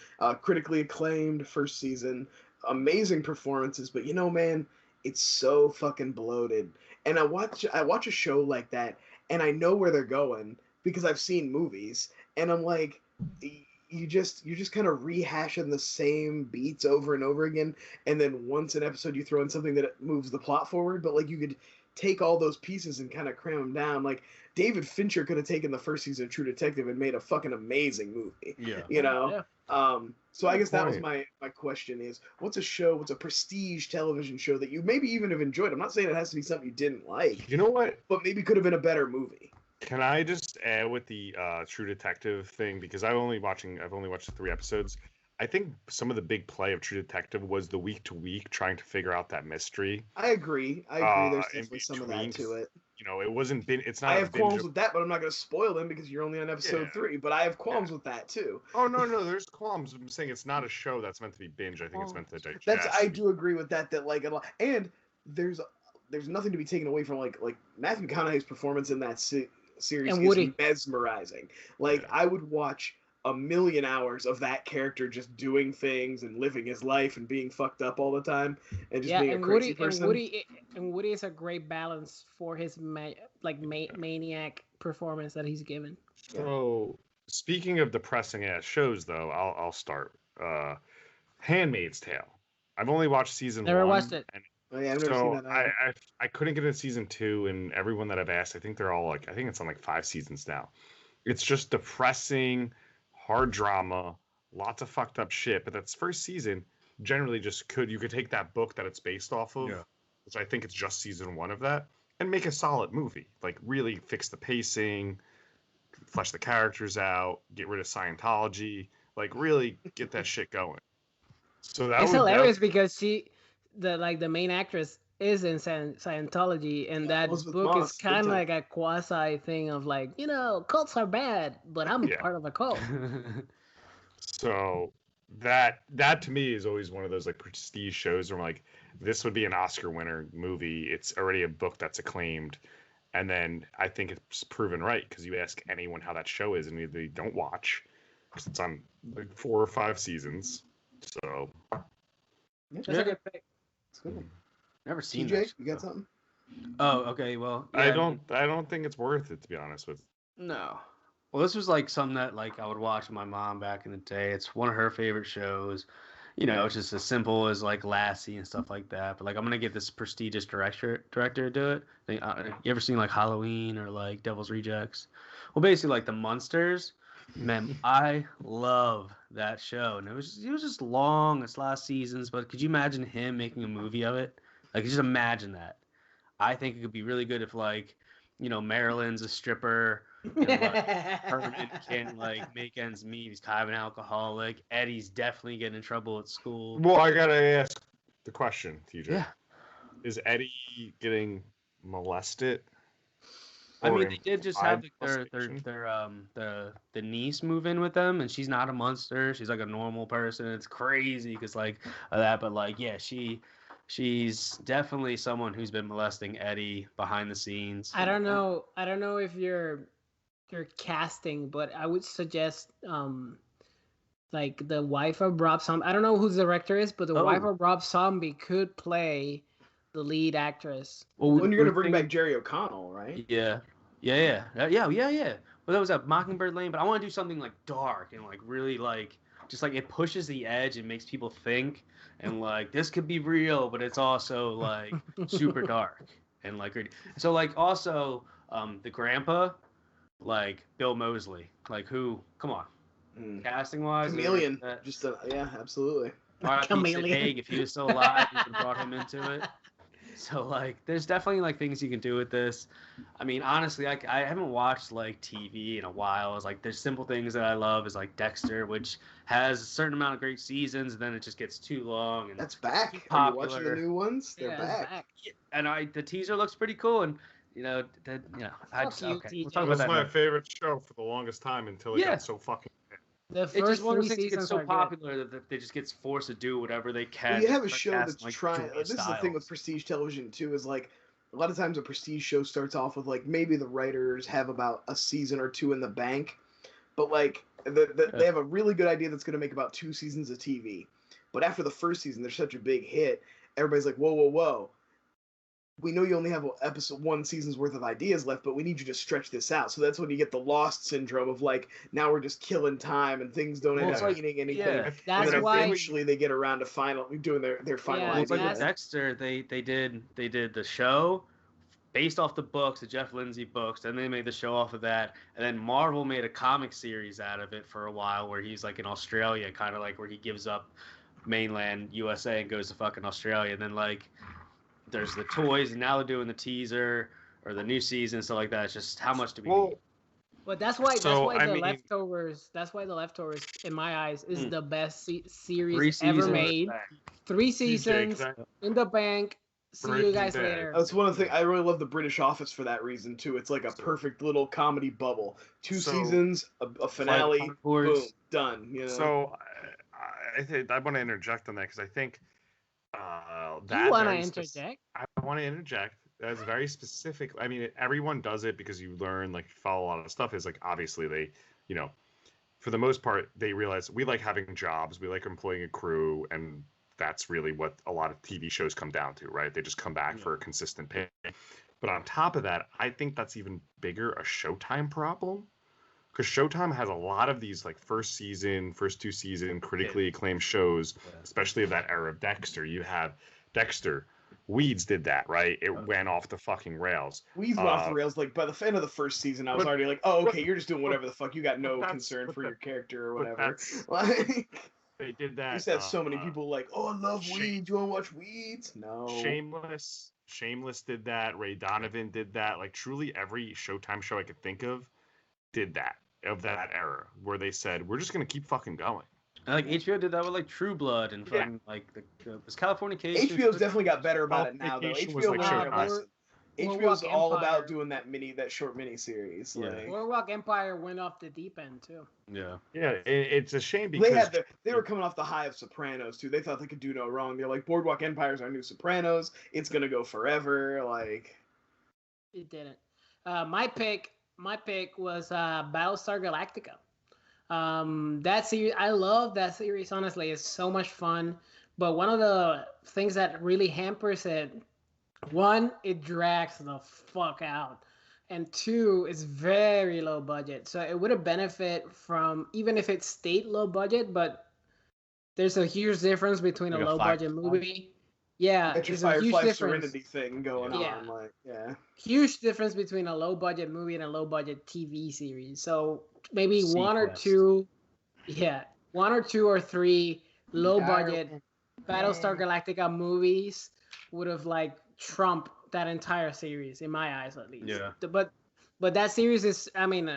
Critically acclaimed first season, amazing performances, but you know, man, it's so fucking bloated. And I watch a show like that, and I know where they're going because I've seen movies, and I'm like, you're just kind of rehashing the same beats over and over again, and then once an episode you throw in something that moves the plot forward, but like you could take all those pieces and kind of cram them down. Like David Fincher could have taken the first season of True Detective and made a fucking amazing movie. Yeah. You know? Yeah. So I guess that was my question is, what's a prestige television show that you maybe even have enjoyed? I'm not saying it has to be something you didn't like. You know what? But maybe could have been a better movie. Can I just add with the True Detective thing, because I've only watched the 3 episodes. I think some of the big play of True Detective was the week to week trying to figure out that mystery. I agree. There's definitely some of that to it. You know, it's not. I have qualms with that, but I'm not going to spoil them because you're only on episode 3. But I have qualms with that too. Oh no, there's qualms. I'm saying it's not a show that's meant to be binge. I think it's meant to digest. I do agree with that. That like a lot, and there's nothing to be taken away from like Matthew McConaughey's performance in that series is mesmerizing. Like I would watch a million hours of that character just doing things and living his life and being fucked up all the time and just being a crazy person. And Woody is a great balance for his maniac performance that he's given. So speaking of depressing ass shows, though, I'll start. Handmaid's Tale. I've only watched season 1. Never watched it. I've never seen that either. I couldn't get into season 2, and everyone that I've asked, I think they're all I think it's on 5 seasons now. It's just depressing, hard drama, lots of fucked up shit. But that's first season. Generally, you could take that book that it's based off of, which I think it's just season 1 of that, and make a solid movie. Like really fix the pacing, flesh the characters out, get rid of Scientology, like really get that shit going. So it's hilarious because the main actress is in Scientology, and that book is kind of like a quasi thing of cults are bad, but I'm part of a cult. So that to me is always one of those prestige shows where I'm like, this would be an Oscar winner movie. It's already a book that's acclaimed, and then I think it's proven right because you ask anyone how that show is, and they don't watch because it's on 4 or 5 seasons. So that's a good pick. It's good. Never seen TJ, you got something? Oh, okay. Well, yeah, I don't think it's worth it, to be honest with you. No. Well, this was something that I would watch with my mom back in the day. It's one of her favorite shows. It's just as simple as Lassie and stuff like that. But I'm gonna get this prestigious director to do it. You ever seen Halloween or Devil's Rejects? Well, basically the Munsters. Man, I love that show, and it was just long. It's last seasons, but could you imagine him making a movie of it? Just imagine that. I think it could be really good if Marilyn's a stripper, and Herman can make ends meet. He's kind of an alcoholic. Eddie's definitely getting in trouble at school. Well, I gotta ask the question, TJ. Yeah. Is Eddie getting molested? I mean, they did just have the niece move in with them, and she's not a monster. She's a normal person. It's crazy because of that, but she's definitely someone who's been molesting Eddie behind the scenes. I don't know if you're casting, but I would suggest the wife of Rob Zombie. I don't know who the director is, but the wife of Rob Zombie could play the lead actress. Well, when you're gonna bring back Jerry O'Connell, right? Yeah. Well, that was at Mockingbird Lane, but I want to do something dark and really just it pushes the edge and makes people think, and this could be real, but it's also super dark and so also the grandpa, Bill Moseley, who, come on, casting wise, Chameleon, absolutely. Chameleon. If he was still alive, we could have brought him into it. So there's definitely things you can do with this. I mean, honestly, I haven't watched TV in a while. It's there's simple things that I love is Dexter, which has a certain amount of great seasons, and then it just gets too long. And that's back. Are you watching the new ones? They're back. Yeah, and the teaser looks pretty cool, and we'll talk about that. My favorite show for the longest time until it got so fucking. The first 3 seasons get so popular that they just get forced to do whatever they can. Well, you have a show that's trying. This is the thing with prestige television too. Is a lot of times a prestige show starts off with maybe the writers have about a season or 2 in the bank, but they have a really good idea that's going to make about 2 seasons of TV. But after the first season, they're such a big hit. Everybody's like, whoa. we know you only have one season's worth of ideas left, but we need you to stretch this out. So that's when you get the Lost syndrome of like, now we're just killing time and things don't end up meaning anything. Yeah, that's and then why eventually they get around to doing their final idea. It's like Dexter, they did the show based off the books, the Jeff Lindsay books, and they made the show off of that. And then Marvel made a comic series out of it for a while where he's like in Australia, kind of like where he gives up mainland USA and goes to fucking Australia. And then like there's the toys, and now they're doing the teaser or the new season, stuff like that. It's just how much do we need? But that's why Leftovers. That's why the Leftovers, in my eyes, is the best series ever made. 3 seasons in the bank. See you guys later. That's one of the things I really love the British Office for that reason too. It's like a perfect little comedy bubble. 2 seasons, a finale, boom, done. You know. So I think I want to interject on that because I think that you want to interject. I want to interject. That's very specific. I mean, everyone does it because you learn, like, follow a lot of stuff. Is like obviously they, you know, for the most part, they realize we like having jobs, we like employing a crew, and that's really what a lot of TV shows come down to, right? They just come back for a consistent pay. But on top of that, I think that's even bigger a Showtime problem. Because Showtime has a lot of these like first 2 season critically acclaimed shows, especially of that era of Dexter. You have Dexter. Weeds did that, right? It went off the fucking rails. Weeds went off the rails. Like by the end of the first season, I was already like, "Oh, okay, you're just doing whatever the fuck. You got no concern for your character or whatever." Like they did that. You said so many people like, "Oh, I love Weeds. You want to watch Weeds?" No. Shameless did that. Ray Donovan did that. Like truly, every Showtime show I could think of did that of that era where they said, "We're just gonna keep fucking going." And like HBO did that with like True Blood and fucking like was Californication. HBO's definitely got better about it now though. HBO's all about doing that short mini series. Yeah. Like. Boardwalk Empire went off the deep end too. Yeah, it's a shame because they were coming off the high of Sopranos too. They thought they could do no wrong. They're like, Boardwalk Empire's our new Sopranos. It's gonna go forever. Like it didn't. My pick was Battlestar Galactica. That series, I love that series. Honestly, it's so much fun. But one of the things that really hampers it, 1, it drags the fuck out, and 2, it's very low budget. So it would have benefit from, even if it stayed low budget, but there's a huge difference between a low budget movie. Yeah, there's a huge difference. Serenity thing going on. Like, huge difference between a low budget movie and a low budget TV series. So maybe one or two or three low budget Battlestar Galactica movies would have like trumped that entire series in my eyes, at least. Yeah. But that series is, I mean,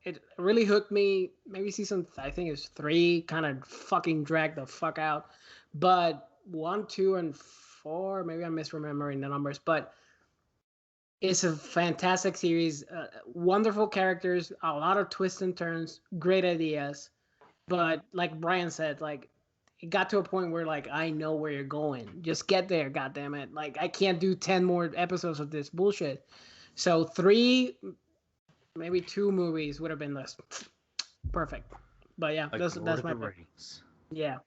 it really hooked me. Maybe season, I think it's 3, kind of fucking dragged the fuck out. But 1, 2, and 4, maybe I'm misremembering the numbers, but it's a fantastic series. Wonderful characters, a lot of twists and turns, great ideas. But like Brian said, like it got to a point where like I know where you're going. Just get there, goddammit. Like I can't do 10 more episodes of this bullshit. So 3, maybe 2 movies would have been this perfect. But yeah, like that's my pick. Yeah.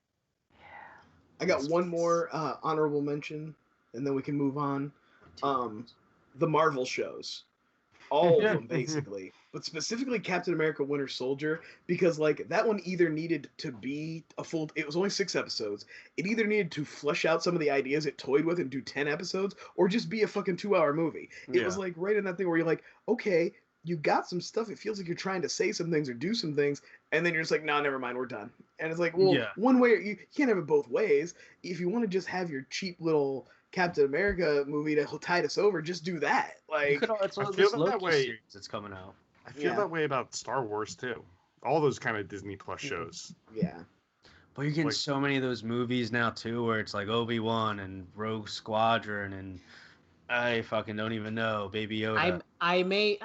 I got one more honorable mention, and then we can move on. The Marvel shows. All of them, basically. But specifically Captain America Winter Soldier, because, like, that one either needed to be a full... It was only 6 episodes. It either needed to flesh out some of the ideas it toyed with and do 10 episodes, or just be a fucking 2-hour movie. It was, like, right in that thing where you're like, okay, you got some stuff. It feels like you're trying to say some things or do some things, and then you're just like, nah, never mind, we're done. And it's like, well, one way, you can't have it both ways. If you want to just have your cheap little Captain America movie to tide us over, just do that. Like, I feel that way. It's coming out. I feel that way about Star Wars too. All those kind of Disney Plus shows. Yeah. But you're getting so many of those movies now too, where it's like Obi-Wan and Rogue Squadron, and I fucking don't even know, Baby Yoda. I may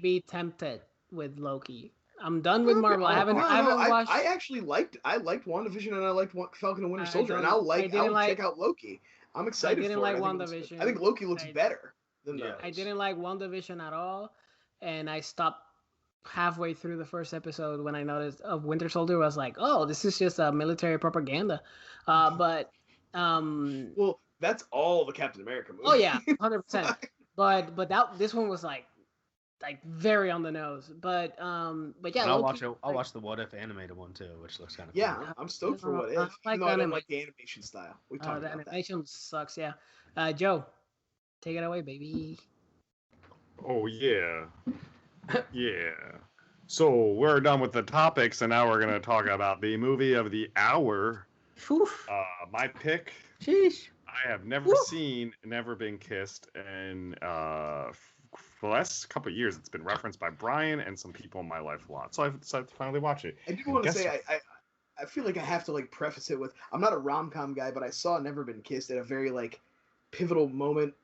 be tempted with Loki. I'm done with Marvel. I haven't watched. I actually liked WandaVision and I liked Falcon and Winter Soldier, and I'll check out Loki. I'm excited. I didn't like WandaVision. I think Loki looks better than those. I didn't like WandaVision at all, and I stopped halfway through the first episode when I noticed of Winter Soldier. I was like, oh, this is just military propaganda. Well, that's all the Captain America movies. Oh yeah, 100%. But this one was like very on the nose. But yeah, I'll watch the What If animated one too, which looks kind of yeah. cool. I'm stoked for What If. Even though I don't like the animation style. We talked the about animation sucks. Yeah, Joe, take it away, baby. Oh yeah, yeah. So we're done with the topics, and now we're gonna talk about the movie of the hour. Whew. My pick. Sheesh. I have never seen Never Been Kissed, and for the last couple of years, it's been referenced by Brian and some people in my life a lot. So I've decided to finally watch it. I do want to say I feel like I have to like preface it with I'm not a rom-com guy, but I saw Never Been Kissed at a very like pivotal moment.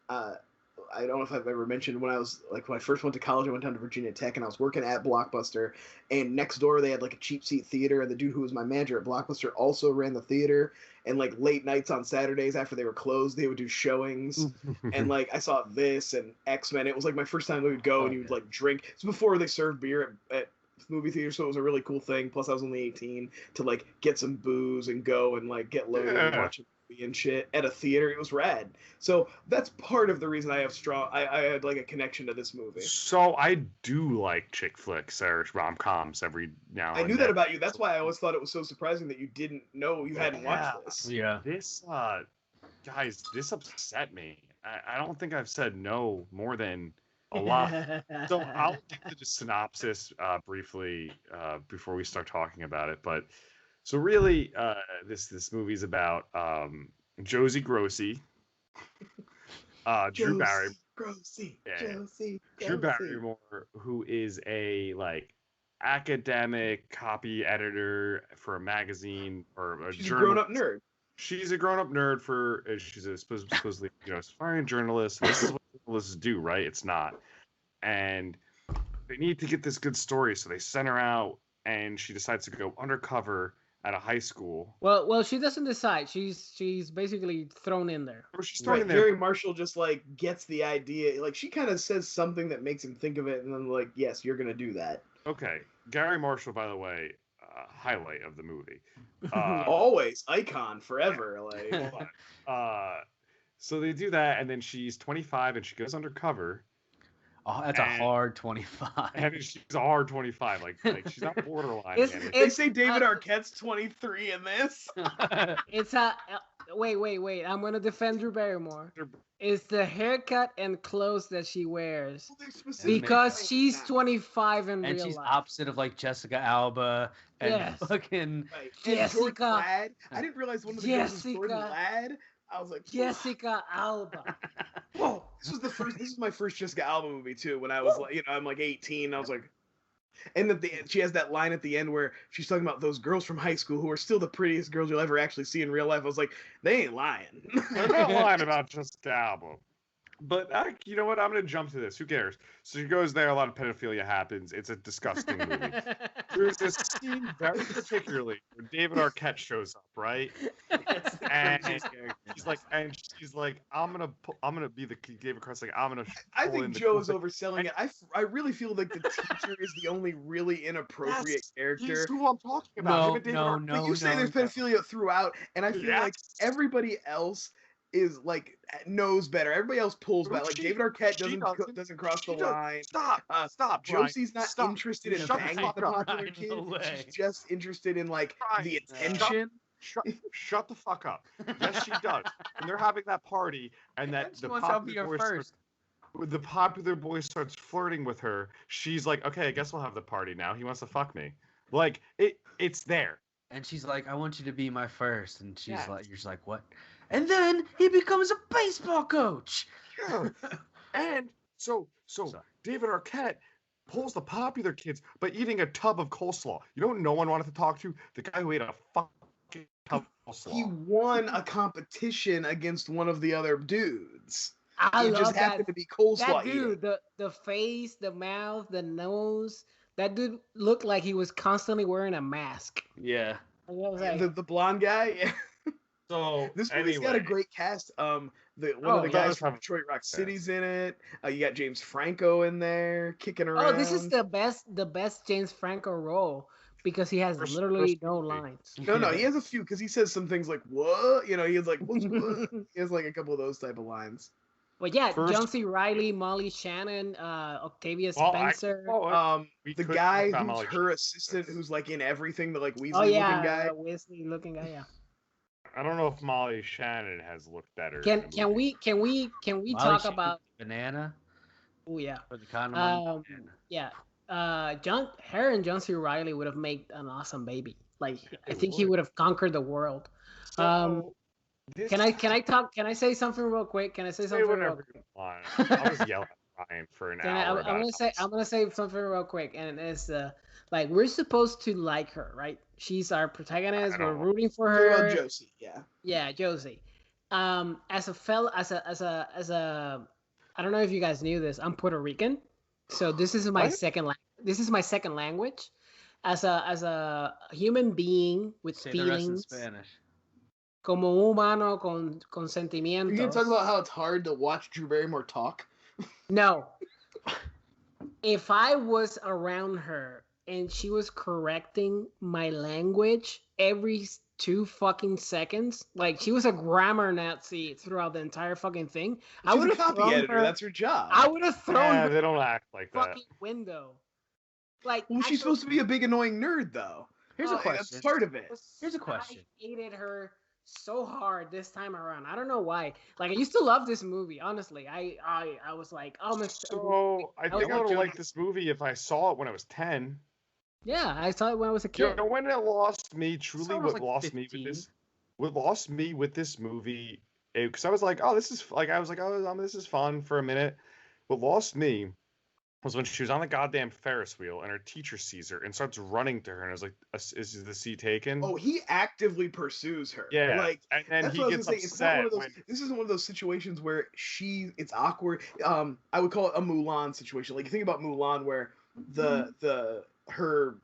I don't know if I've ever mentioned when I first went to college, I went down to Virginia Tech and I was working at Blockbuster, and next door they had like a cheap seat theater, and the dude who was my manager at Blockbuster also ran the theater, and like late nights on Saturdays after they were closed, they would do showings. And like I saw this and X-Men. It was like my first time we would go and you would like drink. It's before they served beer at movie theater, so it was a really cool thing. Plus I was only 18 to like get some booze and go and like get loaded and watch a movie and shit at a theater. It was rad. So that's part of the reason I have I had like a connection to this movie. So I do like chick flicks or rom-coms every now and then. I knew that about you. That's why I always thought it was so surprising that you didn't know you hadn't watched this. Yeah. This guys, this upset me. I don't think I've said no more than a lot. So I'll give the synopsis briefly before we start talking about it. But so really, this movie's about Josie Grossi, Drew Barrymore, Drew Barrymore, who is a like academic copy editor for a magazine or a She's a grown-up nerd. She's a grown-up nerd for. She's a supposedly aspiring journalist. This is what journalists do, right? It's not, and they need to get this good story, so they send her out, and she decides to go undercover at a high school. Well, she doesn't decide. She's basically thrown in there. Or she's thrown in there. Garry Marshall just like gets the idea. Like she kind of says something that makes him think of it, and then like, yes, you're gonna do that. Okay, Garry Marshall, by the way, highlight of the movie. Always icon forever. Like, so they do that, and then she's 25, and she goes undercover. Oh, that's a hard 25. And she's a hard 25. Like she's not borderline. They say David Arquette's 23 in this. It's a wait. I'm gonna defend Drew Barrymore. It's the haircut and clothes that she wears because she's 25 in real life. And she's opposite of like Jessica Alba and fucking Jessica. I didn't realize one of the girls was Jordan Ladd. I was like, Jessica Alba. Whoa, this is my first Jessica Alba movie too. When I was like, I'm like 18. I was like, and at the end, she has that line at the end where she's talking about those girls from high school who are still the prettiest girls you'll ever actually see in real life. I was like, they ain't lying. They're not lying about Jessica Alba. But you know what? I'm going to jump to this. Who cares? So she goes there. A lot of pedophilia happens. It's a disgusting movie. There's this scene very particularly where David Arquette shows up, right? And she's like, I'm gonna be the David Arquette's like, I'm gonna. I think Joe's overselling it. I really feel like the teacher is the only really inappropriate character. He's who I'm talking about. No. But you say there's pedophilia throughout, and I feel like everybody else is like knows better. Everybody else pulls back. Like David Arquette doesn't cross the line. Stop. Josie's not interested in banging the popular kid. She's just interested in like the attention. Shut the fuck up. Yes, she does. And they're having that party, and that the popular boy starts flirting with her. She's like, okay, I guess we'll have the party now. He wants to fuck me. Like it's there. And she's like, I want you to be my first. And she's like, you're just like, what? And then he becomes a baseball coach. Yeah. And so David Arquette pulls the popular kids by eating a tub of coleslaw. You know what no one wanted to talk to? The guy who ate a fucking tub of coleslaw. He won a competition against one of the other dudes. It just happened to be coleslaw. That dude, the face, the mouth, the nose. That dude looked like he was constantly wearing a mask. Yeah. The blonde guy. Yeah. So this movie's got a great cast. One of the guys from Detroit Rock City's in it. You got James Franco in there kicking around. Oh, this is the best James Franco role because he has literally no lines. No, he has a few because he says some things like "what," you know. He's like, "What's what?" He has like a couple of those type of lines. But yeah, John C. Reilly, Molly Shannon, Octavia Well, Spencer. The guy who's her assistant, who's like in everything, the like Weasley looking guy. Weasley looking guy, yeah. I don't know if Molly Shannon has looked better. Can we Molly talk Shannon, about banana? Oh yeah. For the condom on the banana. Yeah. Her and John C. Reilly would have made an awesome baby. Like I think he would have conquered the world. So, Can I say something real quick? Can I say something real quick? I was yelling at Ryan for an hour. I'm gonna say something real quick, and it's like we're supposed to like her, right? She's our protagonist. We're rooting for her. Josie, yeah. Yeah, Josie. As a I don't know if you guys knew this. I'm Puerto Rican, so this is my This is my second language. As a human being with feelings. The rest in Spanish. Como humano con sentimientos. Are you gonna talk about how it's hard to watch Drew Barrymore talk? No. If I was around her and she was correcting my language every 2 fucking seconds, like she was a grammar Nazi throughout the entire fucking thing, I would have copy editor. That's her job. I would have thrown her. They don't act like that. Fucking window. Like, well, she's supposed to be a big annoying nerd, though. Here's a question. That's part of it. Here's a question. I hated her so hard this time around. I don't know why. Like I used to love this movie. Honestly, I was like, oh, so I think I would have liked this movie if I saw it when I was 10. Yeah, I saw it when I was a kid. You know, when it lost me, truly, what lost me with this movie, because I was like, oh, this is this is fun for a minute. What lost me was when she was on the goddamn Ferris wheel and her teacher sees her and starts running to her and I was like, is the seat taken? Oh, he actively pursues her. Yeah, like, and then he gets upset. This isn't one of those situations where it's awkward. I would call it a Mulan situation. Like you think about Mulan, where her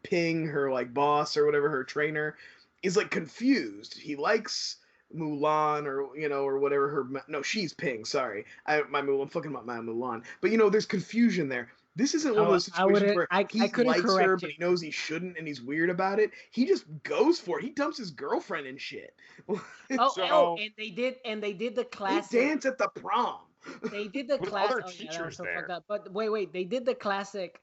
Ping, her like boss or whatever, her trainer, is like confused. He likes Mulan or whatever she's Ping. Sorry, I'm fucking about my Mulan. But there's confusion there. This isn't one of those situations where he likes her, but he knows he shouldn't, and he's weird about it. He just goes for it. He dumps his girlfriend and shit. And they did the classic. They dance at the prom. They did the classic. Other teachers there. But wait, they did the classic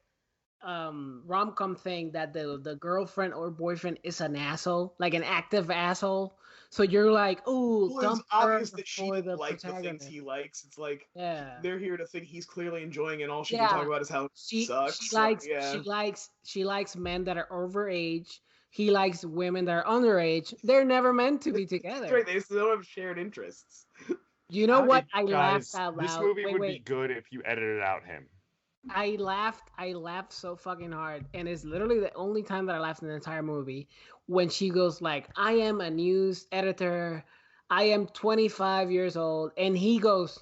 rom-com thing that the girlfriend or boyfriend is an asshole, like an active asshole. So you're like, oh, it's obvious that she likes the things he likes. It's like, they're here to think he's clearly enjoying it, and all she can talk about is how she sucks. She likes men that are overage. He likes women that are underage. They're never meant to be together. That's right. They still have shared interests. You know what? I laughed out loud. This movie would be good if you edited out him. I laughed so fucking hard, and it's literally the only time that I laughed in the entire movie when she goes like, I am a news editor, I am 25 years old, and he goes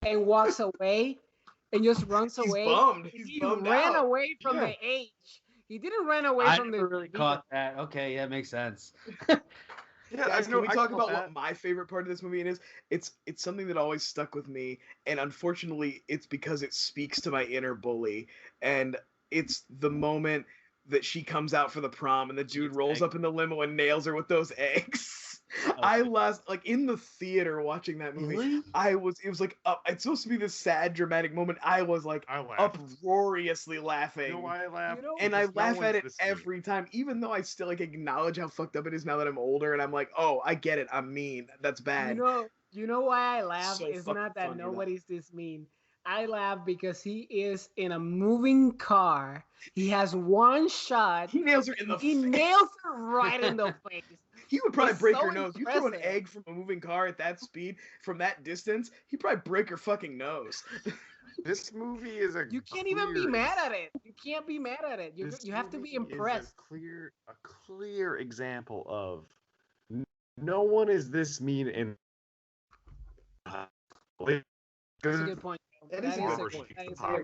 and walks away and just runs away. Bummed. He ran away from the age. He didn't run away from the. I never really caught that. Okay, yeah, makes sense. Yeah, guys, can we talk about what my favorite part of this movie is? It's something that always stuck with me, and unfortunately, it's because it speaks to my inner bully, and it's the moment that she comes out for the prom, and the dude rolls up in the limo and nails her with those eggs. I in the theater watching that movie. Really? It was like it's supposed to be this sad, dramatic moment. I was like uproariously laughing. You know why I laugh? And I laugh at it every time, even though I still acknowledge how fucked up it is now that I'm older, and I'm like, oh, I get it. I'm mean. That's bad. You know why I laugh? So it's not that funny, nobody's this mean. I laugh because he is in a moving car. He has one shot. He nails her in the face. He nails her right in the face. He would probably break her nose. You throw an egg from a moving car at that speed, from that distance, he'd probably break her fucking nose. This movie is You can't even be mad at it. You can't be mad at it. You have to be impressed. Is a clear example of no one is this mean in. That's a good point.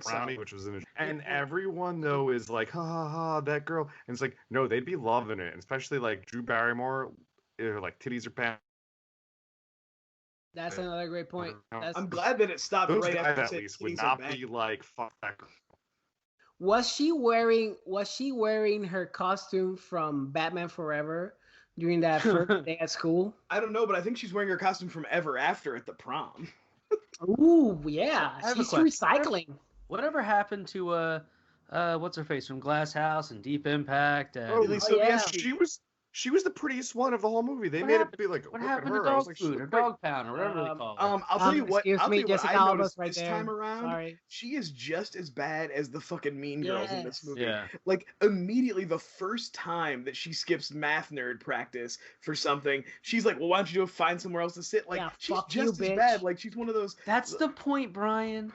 Brownie, which was and everyone though is like, ha ha ha, that girl, and it's like, no, they'd be loving it, and especially like Drew Barrymore, like titties are pants. That's another great point. I'm glad that it stopped Those right guys after at least would not be like, fuck that girl. Was she wearing her costume from Batman Forever during that first day at school? I don't know, but I think she's wearing her costume from Ever After at the prom. Ooh, yeah. I have a She's question. recycling. Whatever happened to what's her face from Glass House and Deep Impact? And... Leelee Sobieski. She was the prettiest one of the whole movie. They made it be like, what look happened at her. to I was dog like, food or dog pound or whatever they call it? I'll tell you what. Excuse I'll me, tell you Jessica what I Alba's noticed right this there. time around. Sorry. She is just as bad as the fucking Mean Girls in this movie. Yeah. Like immediately, the first time that she skips math nerd practice for something, she's like, "Well, why don't you go find somewhere else to sit?" Like she's just as bad. Like she's one of those. That's the point, Brian.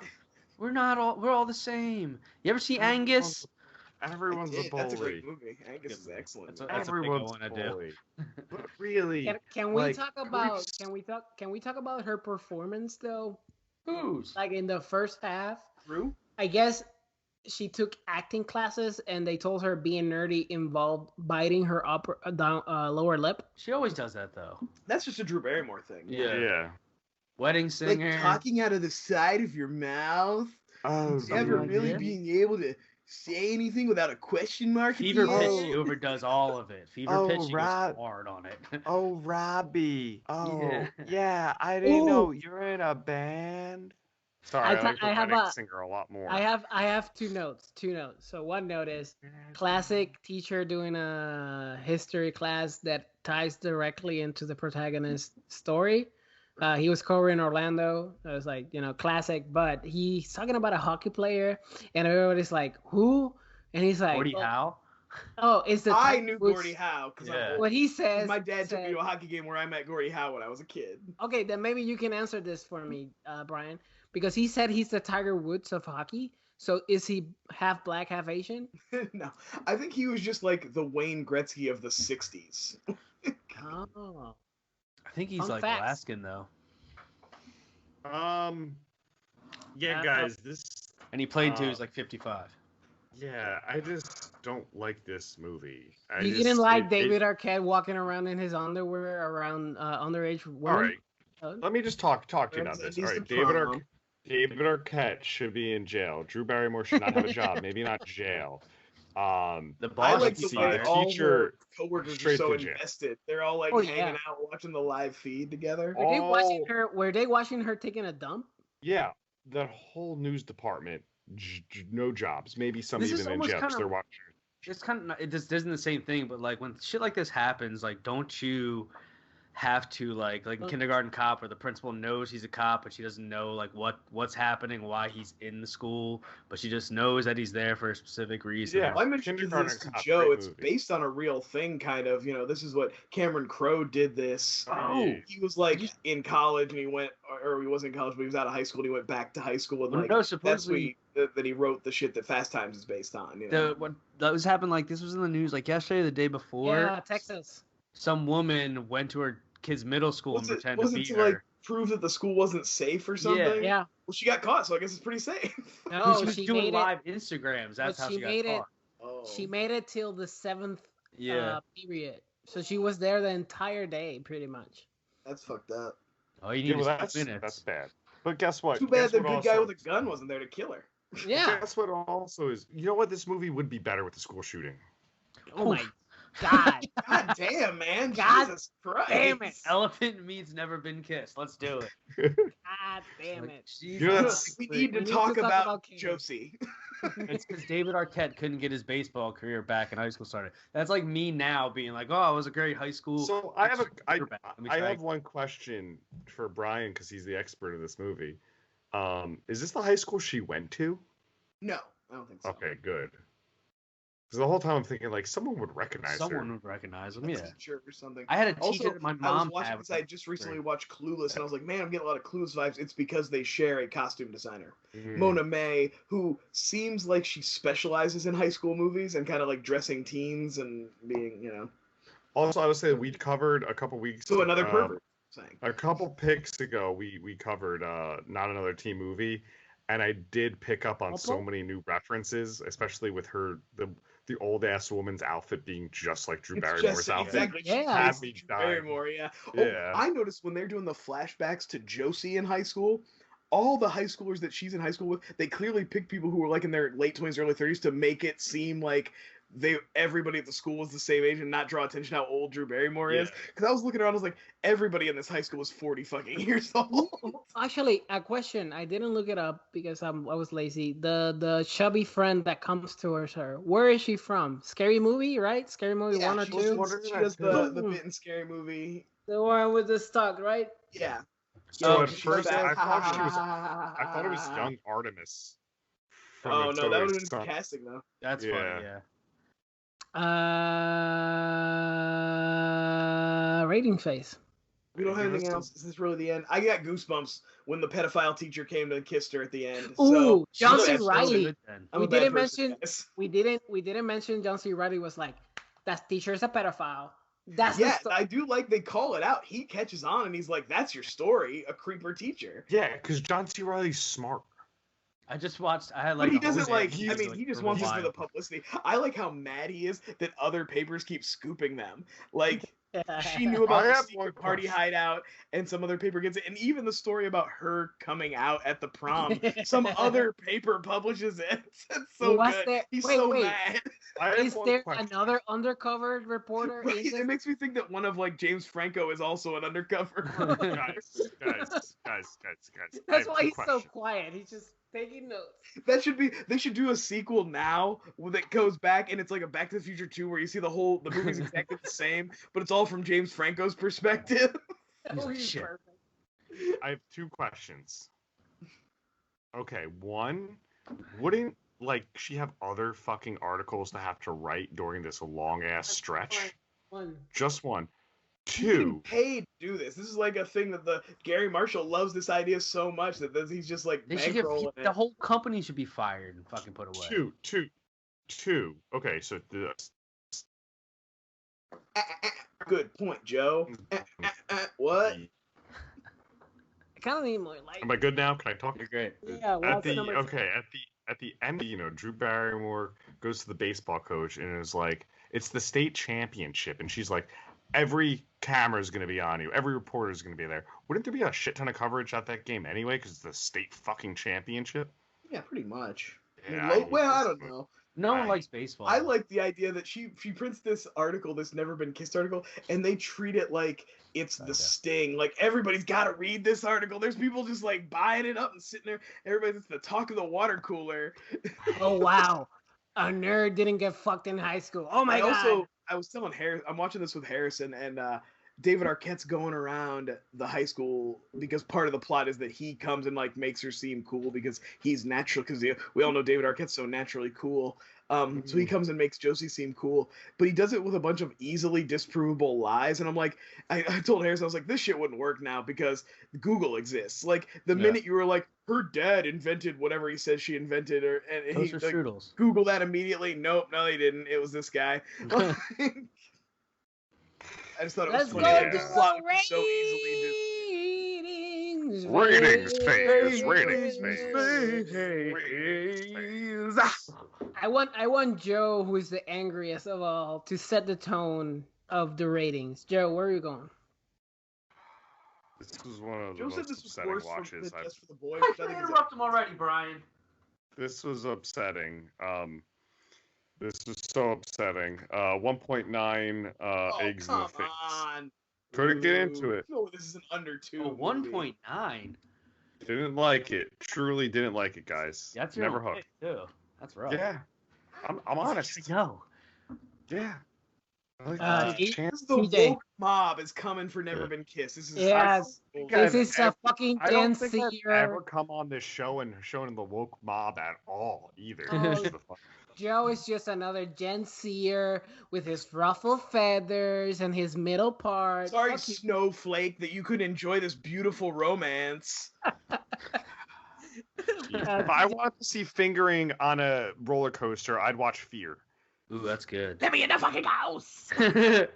We're all the same. You ever see Angus? Everyone's a bully. That's a great movie. Angus is excellent. That's Everyone's a big one a to bully. But really, Can we talk about can we talk about her performance though? Whose? Like in the first half, Drew? I guess she took acting classes, and they told her being nerdy involved biting her lower lip. She always does that though. That's just a Drew Barrymore thing. yeah. Wedding singer. Like talking out of the side of your mouth. Oh, Never like really that. being able to say anything without a question mark. Fever at the pitch, end. she overdoes all of it. Fever pitch, she goes hard on it. Oh, Robbie. Oh, Yeah. I didn't know you're in a band. Sorry, I have a singer a lot more. I have two notes. So one note is classic teacher doing a history class that ties directly into the protagonist's story. He was covering Orlando. It was like, classic, but he's talking about a hockey player, and everybody's like, who? And he's like, Gordie Howe? Oh, it's the I knew Gordie Howe because what he says. my dad took me to a hockey game where I met Gordie Howe when I was a kid. Okay, then maybe you can answer this for me, Brian, because he said he's the Tiger Woods of hockey. So is he half black, half Asian? No, I think he was just like the Wayne Gretzky of the '60s. Oh. I think he's Fun like facts. Alaskan though. Yeah, guys, this. And he played till he was like 55. Yeah, I just don't like this movie. You didn't like David Arquette walking around in his underwear around underage women? All right, let me just talk to you about this. All right, David Arquette should be in jail. Drew Barrymore should not have a job. Maybe not jail. The I boss like should the be way fired. all teacher the coworkers are straight so to jail. invested. They're all like hanging out, watching the live feed together. Were they watching her taking a dump? Yeah, that whole news department, no jobs. Maybe some This is even in almost jail because kinda- they're watching. It's kind of this isn't the same thing, but like when shit like this happens, like don't you have to like in Kindergarten Cop, where the principal knows he's a cop, but she doesn't know like what's happening, why he's in the school, but she just knows that he's there for a specific reason. Yeah. I mentioned this to Joe. It's based on a real thing, kind of. This is what Cameron Crowe did. This. Oh. He was like in college, and he went, or he wasn't in college, but he was out of high school. And he went back to high school, and like No, that's supposedly that he wrote the shit that Fast Times is based on. what that was happened like this was in the news like yesterday or the day before. Yeah, Texas. Some woman went to her kid's middle school and pretended to be to her. like prove that the school wasn't safe or something? Yeah. Well, she got caught, so I guess it's pretty safe. No, she was she doing made live Instagrams. That's but how she she got made it. caught. Oh. She made it till the 7th Yeah. period. So she was there the entire day, pretty much. That's fucked up. Oh, you need that's 6 minutes. That's bad. But guess what? Too bad Guess the what good guy also- with a gun wasn't there to kill her. Yeah. Guess what also is? You know what? This movie would be better with the school shooting. Oh my God. God damn, man. God Jesus Christ. damn it. Elephant meat's never been kissed. Let's do it. God damn it. You know, that's- We need to talk about Josie. It's because David Arquette couldn't get his baseball career back in high school started. That's like me now being like, oh, I was a great high school. So I have quarterback. Let me I try have one question for Brian because he's the expert of this movie. Is this the high school she went to? No, I don't think so. Okay, good. Because the whole time I'm thinking like someone would recognize Someone her. would recognize him. A Yeah. teacher or something. I had a teacher Also, that my I was mom watching had. this. I just recently watched Clueless, and I was like, man, I'm getting a lot of Clueless vibes. It's because they share a costume designer, Mona May, who seems like she specializes in high school movies and kind of like dressing teens and being, Also, I would say we covered a couple weeks. So another pervert. Saying. A couple picks ago, we covered Not Another Teen Movie, and I did pick up on so many new references, especially with her the old ass woman's outfit being just like Drew Barrymore's outfit. Exactly. Yeah. Had me dying. Barrymore, yeah. Yeah. Oh, I noticed when they're doing the flashbacks to Josie in high school, all the high schoolers that she's in high school with, they clearly pick people who were like in their late 20s, early 30s to make it seem like everybody at the school was the same age and not draw attention to how old Drew Barrymore is. Because I was looking around, I was like, everybody in this high school is 40 fucking years old. Actually, a question. I didn't look it up because I was lazy. The chubby friend that comes towards her, where is she from? Scary Movie, right? Scary Movie 1 or 2? She does the bit in Scary Movie. The one with the stuck, right? Yeah. So at first, I thought it was young Artemis. Oh no, that would have been casting though. That's funny, yeah. Rating phase. We don't have anything else. This is really the end. I got goosebumps when the pedophile teacher came to kiss her at the end. Ooh, John C. Reilly. We didn't mention John C. Reilly was like, that teacher's a pedophile. I do like they call it out. He catches on and he's like, that's your story, a creeper teacher. Yeah, because John C. Reilly's smart. I just watched. I had like. But he doesn't like. He just wants it for the publicity. I like how mad he is that other papers keep scooping them. Like she knew about the secret party hideout, and some other paper gets it, and even the story about her coming out at the prom, some other paper publishes it. It's so good. He's so mad. Is there another undercover reporter? It makes me think that one of like James Franco is also an undercover. guys. That's why he's so quiet. He's just taking notes. They should do a sequel now that goes back and it's like a Back to the Future 2 where you see the movie's exactly the same, but it's all from James Franco's perspective. Shit. I have 2 questions. Okay, one, wouldn't like she have other fucking articles to have to write during this long ass stretch? One. Just one. He's 2. getting paid to do this. This is like a thing that the Garry Marshall loves this idea so much that he's just like bankrolling it. The whole company should be fired and fucking put away. 2. Okay, so Good point, Joe. What? I kind of need more light. Am I good now? Can I talk? You're great. Yeah. At the end, Drew Barrymore goes to the baseball coach and is like, "It's the state championship," and she's like, "Every camera is going to be on you. Every reporter is going to be there." Wouldn't there be a shit ton of coverage at that game anyway? Because it's the state fucking championship. Yeah, pretty much. Yeah, I don't know. No one likes baseball. I like the idea that she prints this article, this Never Been Kissed article, and they treat it like it's the Sting. Like, everybody's got to read this article. There's people just, like, buying it up and sitting there. Everybody's the talk of the water cooler. Oh, wow. A nerd didn't get fucked in high school. Oh, my God. I was telling Harrison, I'm watching this with Harrison, and David Arquette's going around the high school because part of the plot is that he comes and like makes her seem cool because he's natural, because we all know David Arquette's so naturally cool. So he comes and makes Josie seem cool, but he does it with a bunch of easily disprovable lies. And I'm like, I told Harrison, I was like, this shit wouldn't work now because Google exists. Like the minute you were like, her dad invented whatever he says she invented, and he like, Google that immediately. Nope, no, he didn't. It was this guy. I just thought it was funny. Like, this plot would be so easily Ratings phase. I want Joe, who is the angriest of all, to set the tone of the ratings. Joe, where are you going? This was one of the Joe most said this was upsetting worse watches. Just for the Boys. I can interrupt him already, Brian. This was upsetting. This was so upsetting. 1.9 eggs in the face. On. Couldn't get into it. No, this is an under 2. 1.9. Didn't like it. Truly didn't like it, guys. That's never hooked. Too. That's rough. Yeah, I'm honest. No. Yeah. The woke mob is coming for Never Been Kissed. This is this is a fucking I don't think I've fancier. ever come on this show and shown the woke mob at all either. Joe is just another Gen Zer with his ruffled feathers and his middle part. Sorry, snowflake, that you could enjoy this beautiful romance. If I wanted to see fingering on a roller coaster, I'd watch Fear. Ooh, that's good. Let me in the fucking house. I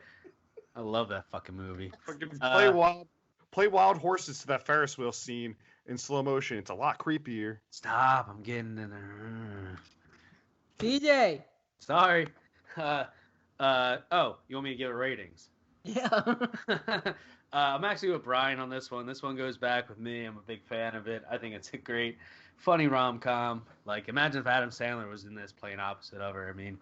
love that fucking movie. Play wild horses to that Ferris wheel scene in slow motion. It's a lot creepier. Stop! I'm getting in there. DJ. Sorry. Oh, you want me to give it ratings? Yeah. I'm actually with Brian on this one. This one goes back with me. I'm a big fan of it. I think it's a great, funny rom-com. Like, imagine if Adam Sandler was in this playing opposite of her. I mean,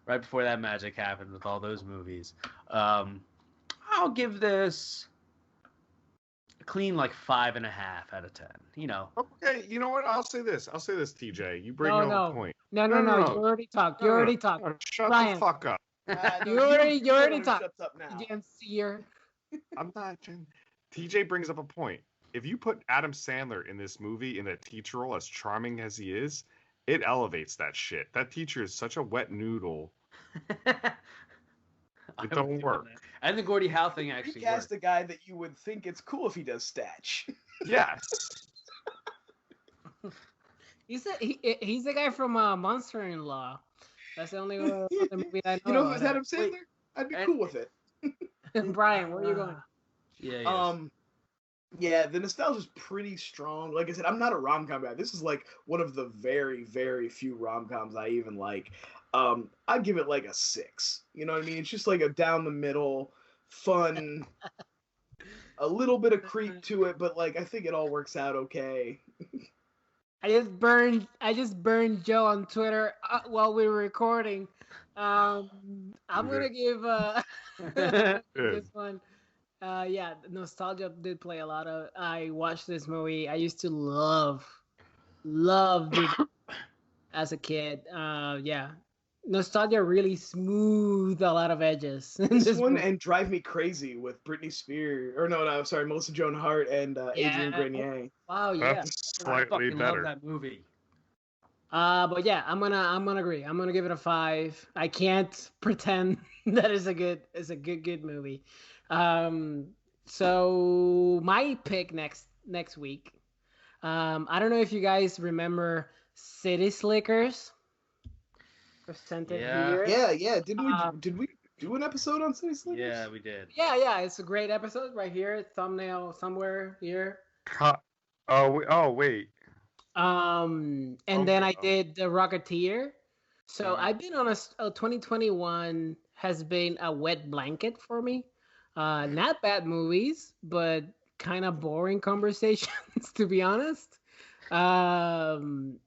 right before that magic happened with all those movies. I'll give this a clean, like, 5.5 out of 10. You know. Okay, you know what? I'll say this, TJ. You bring up a point. No. You already talked. You already talked. Shut Brian. the fuck up. You already talked. Shuts up now. You can't see her. I'm not. TJ brings up a point. If you put Adam Sandler in this movie in that teacher role, as charming as he is, it elevates that shit. That teacher is such a wet noodle. It don't work. And the Gordie Howe thing actually Recast worked. a guy that you would think it's cool if he does Statch. Yes. He's the guy from Monster-in-Law. That's the only other movie I know. You know who's Adam Sandler? I'd be cool with it. Brian, where are you going? Yeah. Yeah, the nostalgia's pretty strong. Like I said, I'm not a rom-com guy. This is like one of the very, very few rom-coms I even like. I'd give it like a 6. You know what I mean? It's just like a down the middle, fun, a little bit of creep to it, but like I think it all works out okay. I just burned Joe on Twitter while we were recording. I'm gonna give this one. Yeah, nostalgia did play a lot of. I watched this movie. I used to love it as a kid. Yeah, nostalgia really smoothed a lot of edges. This one and Drive Me Crazy with Britney Spears, or sorry, Melissa Joan Hart and Adrian Grenier. Wow, yeah, that's slightly better. Love that movie. But yeah, I'm gonna agree. I'm gonna give it a 5. I can't pretend that is a good movie. So my pick next week. I don't know if you guys remember City Slickers. Presented here. Yeah. Did we do an episode on City Slickers? Yeah, we did. Yeah. It's a great episode right here. Thumbnail somewhere here. Oh wait. And then I did The Rocketeer. So I've been on a 2021 has been a wet blanket for me. Not bad movies, but kind of boring conversations, to be honest. So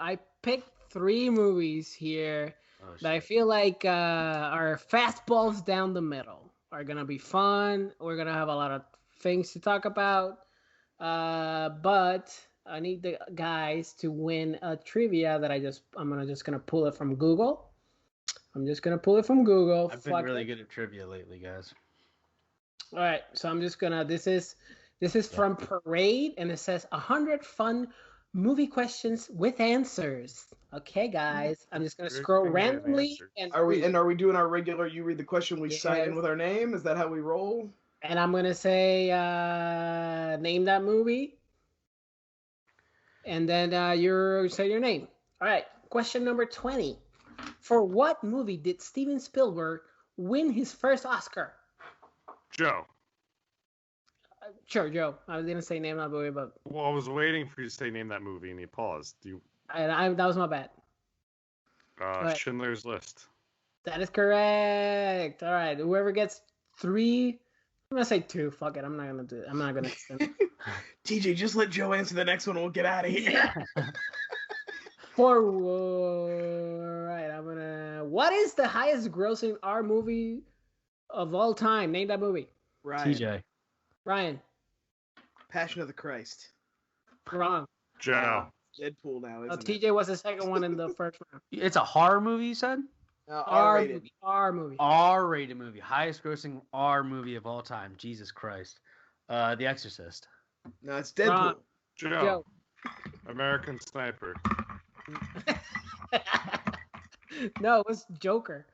I picked 3 movies here that I feel like are fastballs down the middle. Are gonna be fun. We're gonna have a lot of things to talk about. But I need the guys to win a trivia that I'm just gonna pull it from Google. I've been really good at trivia lately, guys. All right, so I'm just gonna. This is from Parade, and it says 100 fun movie questions with answers. Okay, guys, I'm just gonna scroll randomly. And are we doing our regular? You read the question, we sign in with our name. Is that how we roll? And I'm gonna say name that movie, and then you say your name. All right, question number 20. For what movie did Steven Spielberg win his first Oscar? Joe. Sure, Joe. I was gonna say name that movie, but Well, I was waiting for you to say name that movie, and you paused. that was my bad. Right. Schindler's List. That is correct. All right, whoever gets 3, I'm gonna say 2. Fuck it, I'm not gonna do it. I'm not gonna. TJ, just let Joe answer the next one, and we'll get out of here. What is the highest grossing R movie of all time? Name that movie. TJ. Ryan. Passion of the Christ. Wrong. Joe. Deadpool now, isn't TJ it? was the second one in the first round. It's a horror movie, you said? R-rated. R-rated movie. Highest grossing R movie of all time. Jesus Christ. The Exorcist. No, it's Deadpool. Joe. American Sniper. No, it was Joker.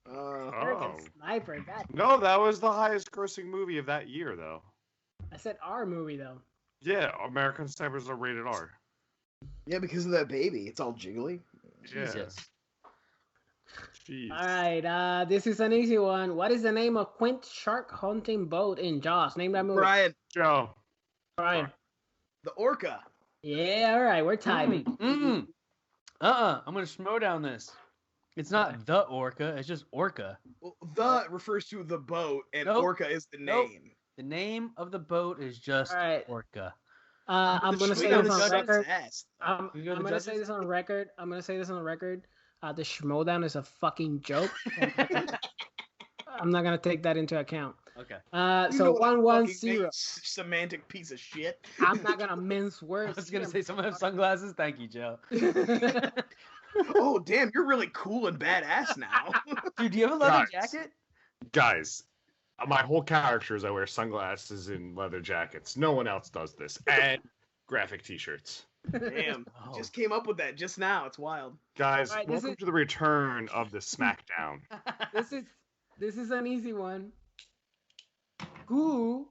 Oh. Sniper. God. No, that was the highest grossing movie of that year, though. I said R movie, though. Yeah, American Sniper's are rated R. Yeah, because of that baby. It's all jiggly. Jesus. Jeez. All right, this is an easy one. What is the name of Quint shark hunting boat in Jaws? Name that movie. Brian. Joe. Brian. The Orca. Yeah, all right, we're tied. I'm gonna schmo down this. It's not the Orca, it's just Orca. Well, the refers to the boat, and Orca is the name. The name of the boat is just All right. Orca. I'm gonna say go this to on judges? record. Can we go to I'm gonna judges? say this on record. The Schmodown is a fucking joke. I'm not gonna take that into account. Okay. So 1-1-0. Semantic piece of shit. I'm not gonna mince I words. was gonna say someone have sunglasses. Thank you, Joe. Oh damn, you're really cool and badass now. Dude, do you have a leather Guys. jacket? Guys, my whole character is I wear sunglasses and leather jackets. No one else does this. And graphic t-shirts. Damn, Oh. just came up with that just now. It's wild. Guys, All right, welcome to the return of the SmackDown. This is an easy one. Who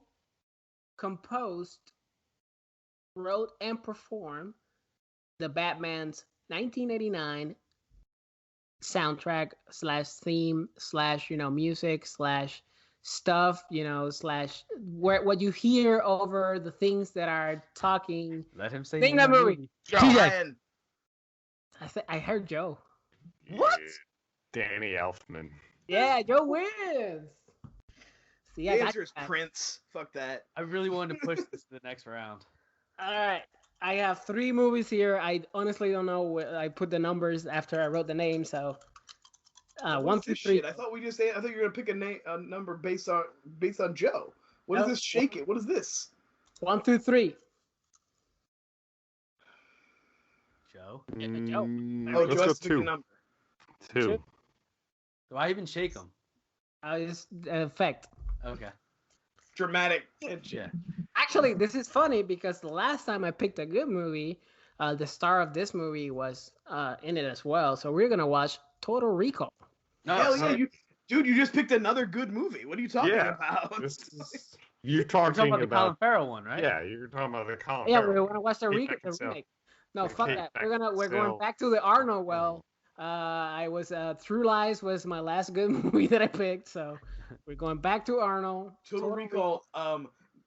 composed, wrote, and performed the Batman's 1989 soundtrack / theme / music / stuff / what you hear over the things that are talking? Let him say. Name that movie. Ryan. I heard Joe. What? Danny Elfman. Yeah, Joe wins. See, The I got answer is that. Prince. Fuck that. I really wanted to push this to the next round. All right. I have 3 movies here. I honestly don't know. I put the numbers after I wrote the name, so 1 What's through this 3. shit? I thought you were gonna pick a number based on Joe. What is No. this? Shake it. What is this? 1 through 3. Joe, Joe. Oh, Let's Joe go has to pick a 2. number. 2. do I even shake him? Just effect. Okay. Dramatic. Yeah. Actually, this is funny because the last time I picked a good movie, the star of this movie was in it as well. So we're gonna watch Total Recall. No, Hell yeah, sorry. you just picked another good movie. What are you talking Yeah. about? You're We're talking talking about the Colin about Farrell one, right? Yeah, you're talking about the Colin Yeah, Farrell we one. want to watch the Kate remake. No, The fuck Kate that. We're going Beckinsale. back to the Arnold well. I was True Lies was my last good movie that I picked, so we're going back to Arnold. Total Recall,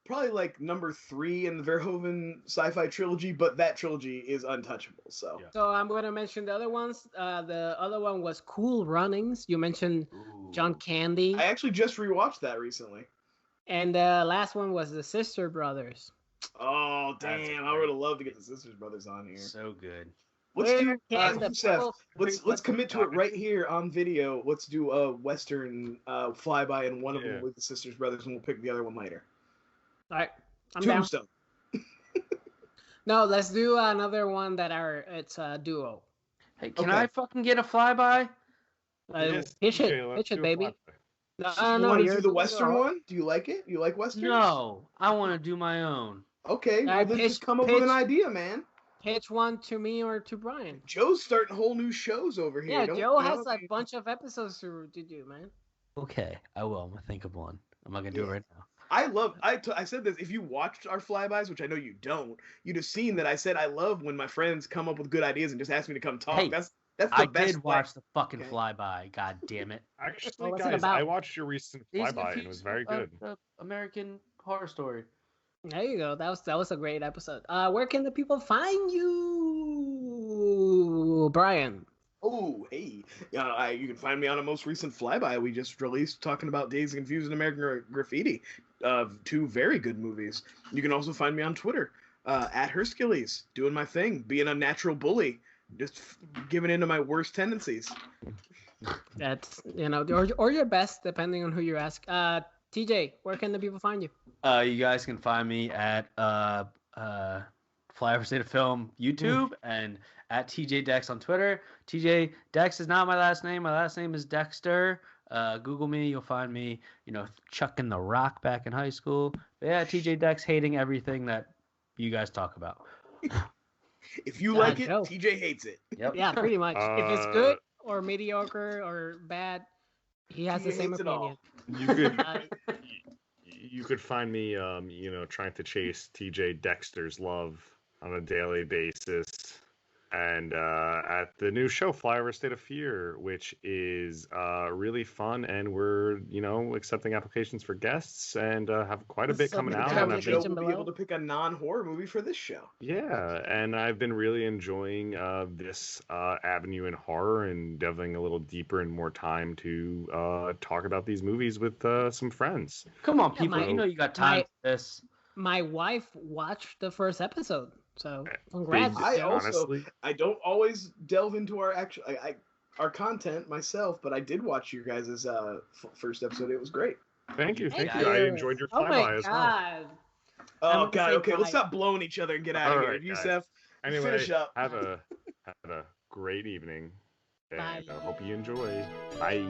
probably like number 3 in the Verhoeven sci-fi trilogy, but that trilogy is untouchable. So Yeah. So I'm going to mention the other ones. The other one was Cool Runnings. You mentioned John Candy. I actually just rewatched that recently. And the last one was the Sister Brothers. Oh That's a damn! I would have loved to get the Sisters Brothers on here. So good. Let's do Can the Youssef, people- let's commit to it right here on video. Let's do a Western flyby, and one of them with the Sisters Brothers, and we'll pick the other one later. All right, I'm down. Tombstone. No, let's do another one it's a duo. Hey, can Okay. I fucking get a flyby? Yes, Pitch okay, it, let's pitch do it, a baby. flyby. No, You want to you're do the the Western duo. one? Do you like it? You like Westerns? No, I want to do my own. Okay, well Alright, then pitch- just come up with an pitch- idea, man. Pitch one to me or to Brian. Joe's starting whole new shows over here. Yeah, Don't- Joe you has know, a bunch of episodes to do, man. Okay, I will. I'm gonna think of one. I'm not gonna do it right now. I said this. If you watched our flybys, which I know you don't, you'd have seen that I said I love when my friends come up with good ideas and just ask me to come talk. Hey, That's the I best. did watch the fucking Okay. flyby. God damn it! Actually, what's it guys, about? I watched your recent Days flyby and it Confused, was very good. American Horror Story. There you go. That was a great episode. Where can the people find you, Brian? Oh, hey. You can find me on a most recent flyby we just released talking about Days of Confused and American Graffiti. 2 very good movies. You can also find me on Twitter, at Herskilles, doing my thing, being a natural bully, just giving into my worst tendencies. That's or your best, depending on who you ask. TJ, where can the people find you? You guys can find me at Flyover State of Film YouTube and at TJ Dex on Twitter. TJ Dex is not my last name. My last name is Dexter. Google me, you'll find me. Chucking the rock back in high school. But yeah, TJ Dex hating everything that you guys talk about. If you like it, Joe. TJ hates it. Yep. Yeah, pretty much. If it's good or mediocre or bad, he has the TJ same hates it all. opinion. You could find me, trying to chase TJ Dexter's love on a daily basis. and at the new show Flyover State of Fear, which is really fun, and we're accepting applications for guests and have quite a bit coming out. And And Joe will be able to pick a non-horror movie for this show. Yeah, and I've been really enjoying this avenue in horror and delving a little deeper and more time to talk about these movies with some friends. Come on, people! You know you got time for this. My wife watched the first episode, so congrats. I don't always delve into our content myself, but I did watch your guys' first episode. It was great. Thank you. I enjoyed your flyby as well. Oh god. Okay, let's stop blowing each other and get out of here. Yusef, anyway, finish up. Have a great evening, and I hope you enjoy. Bye.